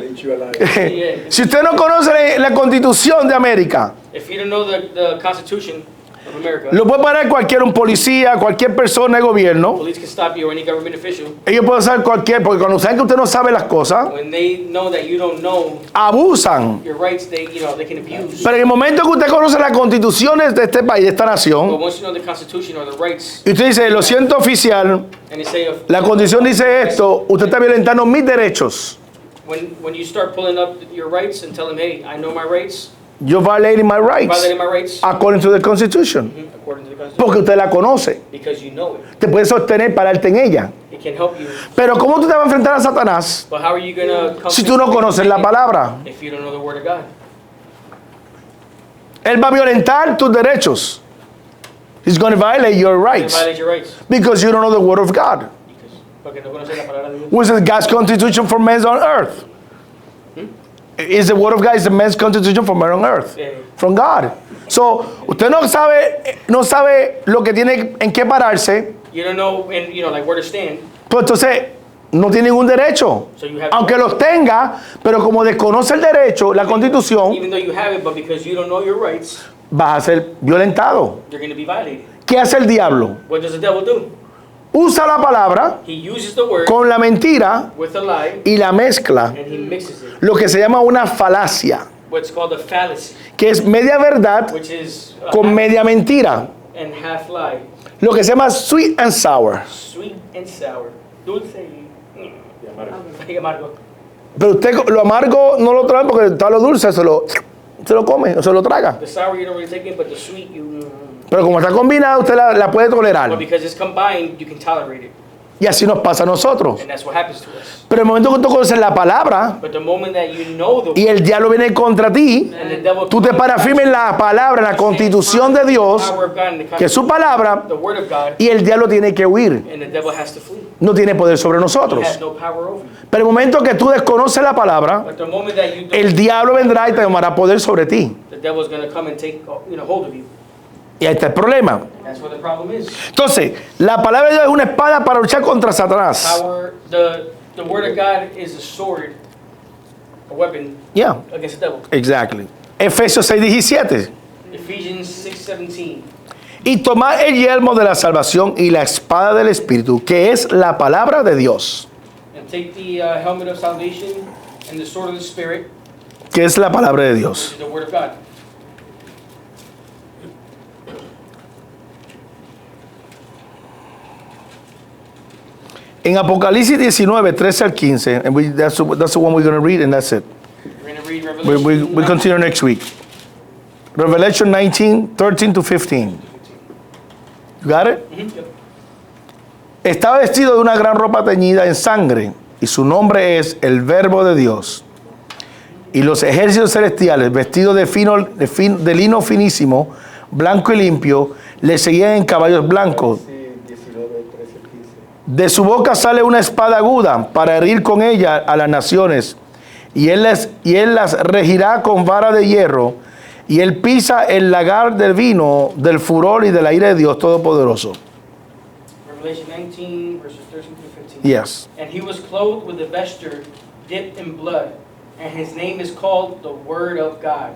Speaker 2: Yeah.
Speaker 1: Si usted no conoce la Constitución de América,
Speaker 2: If you don't know the Constitution of America,
Speaker 1: lo puede parar un policía, cualquier persona de gobierno.
Speaker 2: police can stop you or any government official.
Speaker 1: Ellos pueden saber porque cuando saben que usted no sabe las cosas,
Speaker 2: When they know that you don't know
Speaker 1: abusan.
Speaker 2: your rights, they can abuse.
Speaker 1: Pero en el momento que usted conoce las constituciones de este país, de esta
Speaker 2: But
Speaker 1: nación,
Speaker 2: once you know the Constitution or the rights,
Speaker 1: y usted dice, lo siento oficial,
Speaker 2: and they say,
Speaker 1: la constitución dice esto, usted está violentando mis derechos.
Speaker 2: when you start pulling up your rights and tell them, hey, I know my rights,
Speaker 1: You're violating my rights
Speaker 2: violating my rights
Speaker 1: according to the Constitution.
Speaker 2: according to the Constitution,
Speaker 1: Porque usted la conoce.
Speaker 2: because you know it.
Speaker 1: Te puede sostener, pararte en ella.
Speaker 2: It can help you.
Speaker 1: Pero ¿cómo tú te vas a enfrentar a Satanás
Speaker 2: But how are you going to come
Speaker 1: si tú no conoces la palabra?
Speaker 2: if you don't know the word of God?
Speaker 1: Él va a violentar tus derechos. He's going to violate your
Speaker 2: You
Speaker 1: rights
Speaker 2: violate your rights
Speaker 1: because you don't know the word of God.
Speaker 2: porque no conoces la palabra de Dios.
Speaker 1: Which is God's constitution for men on earth. Is the word of God is the man's constitution for men on earth.
Speaker 2: Yeah.
Speaker 1: From God. So, usted no sabe lo que tiene en qué pararse,
Speaker 2: You don't know, and like where to stand.
Speaker 1: pues entonces no tiene ningún derecho.
Speaker 2: So you have,
Speaker 1: Aunque los tenga, pero como desconoce el derecho, la constitución,
Speaker 2: even though you have it, but because you don't know your rights,
Speaker 1: vas a ser violentado.
Speaker 2: you're going to be violated.
Speaker 1: ¿Qué hace el diablo?
Speaker 2: What does the devil do?
Speaker 1: Usa la palabra
Speaker 2: He uses the word
Speaker 1: con la mentira
Speaker 2: with a lie,
Speaker 1: y la mezcla,
Speaker 2: and he mixes it.
Speaker 1: lo que se llama una falacia,
Speaker 2: What's called a fallacy,
Speaker 1: que es media verdad
Speaker 2: which is a
Speaker 1: con
Speaker 2: half
Speaker 1: media mentira,
Speaker 2: and half lie,
Speaker 1: lo que se llama sweet and sour.
Speaker 2: sweet and sour, dulce y amargo.
Speaker 1: Pero usted lo amargo no lo trae porque está lo dulce, se lo come, o se lo traga.
Speaker 2: The sour you don't really take it, but the sweet you.
Speaker 1: Pero como está combinada, usted la puede
Speaker 2: But
Speaker 1: tolerar.
Speaker 2: because it's combined, you can tolerate it,
Speaker 1: Y así nos pasa a nosotros.
Speaker 2: and that's what happens to us.
Speaker 1: Pero el momento que tú conoces la palabra
Speaker 2: But the moment that you know the
Speaker 1: y el diablo viene contra ti,
Speaker 2: and the devil
Speaker 1: tú te paras firme en la palabra, en la constitución de Dios,
Speaker 2: power of God and the
Speaker 1: que es su palabra,
Speaker 2: the word of God,
Speaker 1: y el diablo tiene que huir.
Speaker 2: and the devil has to flee.
Speaker 1: No tiene poder sobre
Speaker 2: He
Speaker 1: nosotros.
Speaker 2: has no power over you.
Speaker 1: Pero el momento que tú desconoces la palabra,
Speaker 2: But the moment that you do,
Speaker 1: el diablo vendrá y te tomará poder sobre ti.
Speaker 2: the devil's going to come and take hold of you.
Speaker 1: Y ahí está el problema.
Speaker 2: And that's what the problem is.
Speaker 1: Entonces, la palabra de Dios es una espada para luchar contra Satanás.
Speaker 2: The word of God is a sword, a weapon
Speaker 1: Yeah,
Speaker 2: against the devil.
Speaker 1: exactly. Efesios 6:17.
Speaker 2: Ephesians 6:17.
Speaker 1: Y tomar el yelmo de la salvación y la espada del Espíritu, que es la palabra de Dios.
Speaker 2: And take the helmet of salvation and the sword of the Spirit,
Speaker 1: Que es la palabra de
Speaker 2: which
Speaker 1: Dios.
Speaker 2: is the word of God.
Speaker 1: En Apocalipsis 19, 13 al 15, and that's the one we're going to read, and that's it.
Speaker 2: We're going to read
Speaker 1: We
Speaker 2: Revelation.
Speaker 1: continue next week. Revelation 19, 13 to 15. You got it?
Speaker 2: Yep.
Speaker 1: Estaba vestido de una gran ropa teñida en sangre, y su nombre es el Verbo de Dios. Y los ejércitos celestiales, vestidos de lino finísimo, blanco y limpio, le seguían en caballos blancos. De su boca sale una espada aguda para herir con ella a las naciones, y él las regirá con vara de hierro, y él pisa el lagar del vino, del furor y de la ira de Dios Todopoderoso.
Speaker 2: Revelation 19, verses 13 through 15.
Speaker 1: Yes.
Speaker 2: And he was clothed with a vesture dipped in blood, and his name is called the Word of God.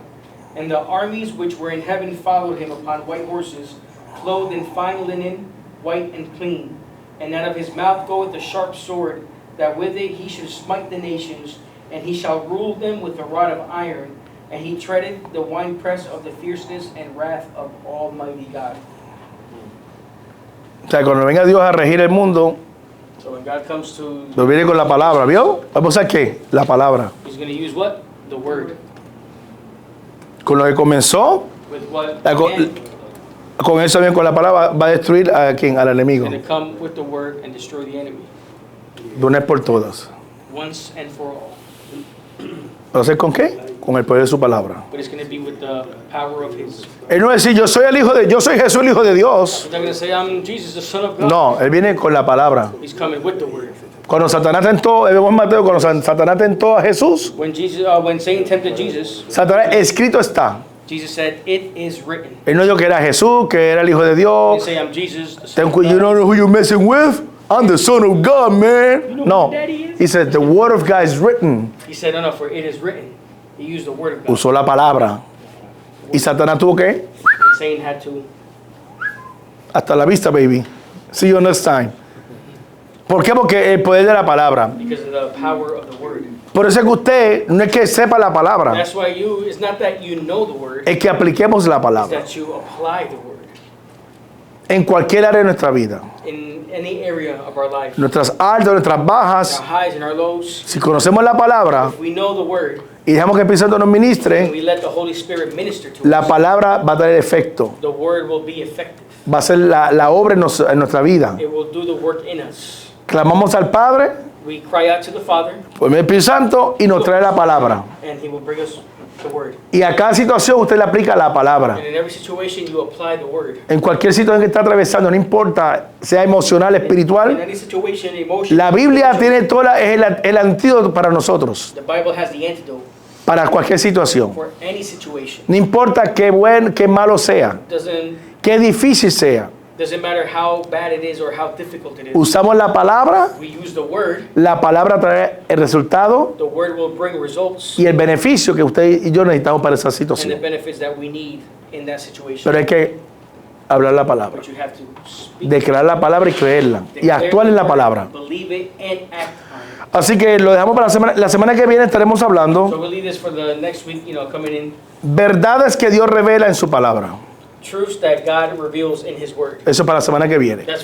Speaker 2: And the armies which were in heaven followed him upon white horses, clothed in fine linen, white and clean. And out of his mouth goeth a sharp sword, that with it he should smite the nations, and he shall rule them with a rod of iron, and he treadeth the winepress of the fierceness and wrath of Almighty God.
Speaker 1: O sea, cuando venga Dios a regir el mundo,
Speaker 2: So when God comes to,
Speaker 1: lo viene con la palabra, ¿vio? Vamos a usar ¿qué? La palabra.
Speaker 2: he's going to use what? The word.
Speaker 1: Con lo que comenzó,
Speaker 2: With what?
Speaker 1: con,
Speaker 2: Again,
Speaker 1: con eso bien, con la palabra, va a destruir a quién, al enemigo.
Speaker 2: going to come with the word and destroy the enemy.
Speaker 1: De una vez por todas.
Speaker 2: Once and for all.
Speaker 1: ¿Lo hacer con qué? Con el poder de su palabra.
Speaker 2: But it's going to be with the power of his.
Speaker 1: Él no va a decir, yo soy Jesús, el hijo de Dios.
Speaker 2: He's not going to say, I'm Jesus, the Son of God.
Speaker 1: No, él viene con la palabra.
Speaker 2: He's coming with the word.
Speaker 1: Cuando Satanás tentó, vemos en Mateo, cuando Satanás tentó a Jesús,
Speaker 2: When Satan tempted Jesus,
Speaker 1: Satanás, escrito está.
Speaker 2: Jesus said, it is written.
Speaker 1: Él no dijo que era Jesús, que era el hijo de
Speaker 2: He didn't
Speaker 1: Dios.
Speaker 2: say, I'm Jesus, the Son
Speaker 1: Then
Speaker 2: of
Speaker 1: you
Speaker 2: God.
Speaker 1: don't know who you're messing with? I'm the son of God, man.
Speaker 2: know
Speaker 1: No.
Speaker 2: who Daddy is?
Speaker 1: He said, the word of God is written.
Speaker 2: He said, no, for it is written. He used the word of God.
Speaker 1: Usó la palabra. Y Satanás tuvo que,
Speaker 2: And Satan had to.
Speaker 1: hasta la vista, baby. See you next time. ¿Por qué? Porque el poder de la palabra.
Speaker 2: Because of the power of the word.
Speaker 1: Por eso es que usted no es que sepa la palabra,
Speaker 2: That's why it's not that you know the word,
Speaker 1: es que apliquemos la
Speaker 2: it's
Speaker 1: palabra
Speaker 2: that you apply the word
Speaker 1: en cualquier área de nuestra vida.
Speaker 2: in any area of our life.
Speaker 1: Nuestras altas, nuestras bajas.
Speaker 2: Our highs and our lows.
Speaker 1: Si conocemos la palabra
Speaker 2: If we know the word,
Speaker 1: y dejamos que el Espíritu Santo nos
Speaker 2: and
Speaker 1: ministre,
Speaker 2: we let the Holy Spirit minister to
Speaker 1: la
Speaker 2: us,
Speaker 1: palabra va a tener efecto.
Speaker 2: the word will be effective.
Speaker 1: Va a ser la obra en nuestra vida.
Speaker 2: It will do the work in us.
Speaker 1: Clamamos al Padre
Speaker 2: We cry out to the Father,
Speaker 1: por medio del Espíritu Santo y nos trae la palabra.
Speaker 2: and He will bring us the word.
Speaker 1: Y a cada situación usted le aplica la palabra.
Speaker 2: And in every situation, you apply the word.
Speaker 1: En cualquier situación que está atravesando, no importa, sea emocional,
Speaker 2: In
Speaker 1: espiritual,
Speaker 2: any situation, emotion,
Speaker 1: la Biblia tiene es el antídoto para nosotros,
Speaker 2: the Bible has the antidote
Speaker 1: para cualquier situación.
Speaker 2: for any situation.
Speaker 1: No importa qué bueno, qué malo sea, qué difícil sea.
Speaker 2: Doesn't matter how bad it is or how difficult it is.
Speaker 1: Usamos la palabra,
Speaker 2: We use the word.
Speaker 1: la palabra trae el resultado
Speaker 2: The word will bring results
Speaker 1: y el beneficio que usted y yo necesitamos para esa
Speaker 2: and the
Speaker 1: situación.
Speaker 2: benefits that we need in that situation.
Speaker 1: Pero hay que hablar la palabra,
Speaker 2: But you have to speak,
Speaker 1: declarar la palabra y creerla y
Speaker 2: declare
Speaker 1: actuar en
Speaker 2: the
Speaker 1: la
Speaker 2: word,
Speaker 1: palabra.
Speaker 2: believe it, and act on it.
Speaker 1: Así que lo dejamos para la semana que viene estaremos hablando
Speaker 2: So we'll leave this for the next week, coming in.
Speaker 1: verdades que Dios revela en su palabra.
Speaker 2: Truths that God reveals in His word.
Speaker 1: Eso para la semana que viene.
Speaker 2: That's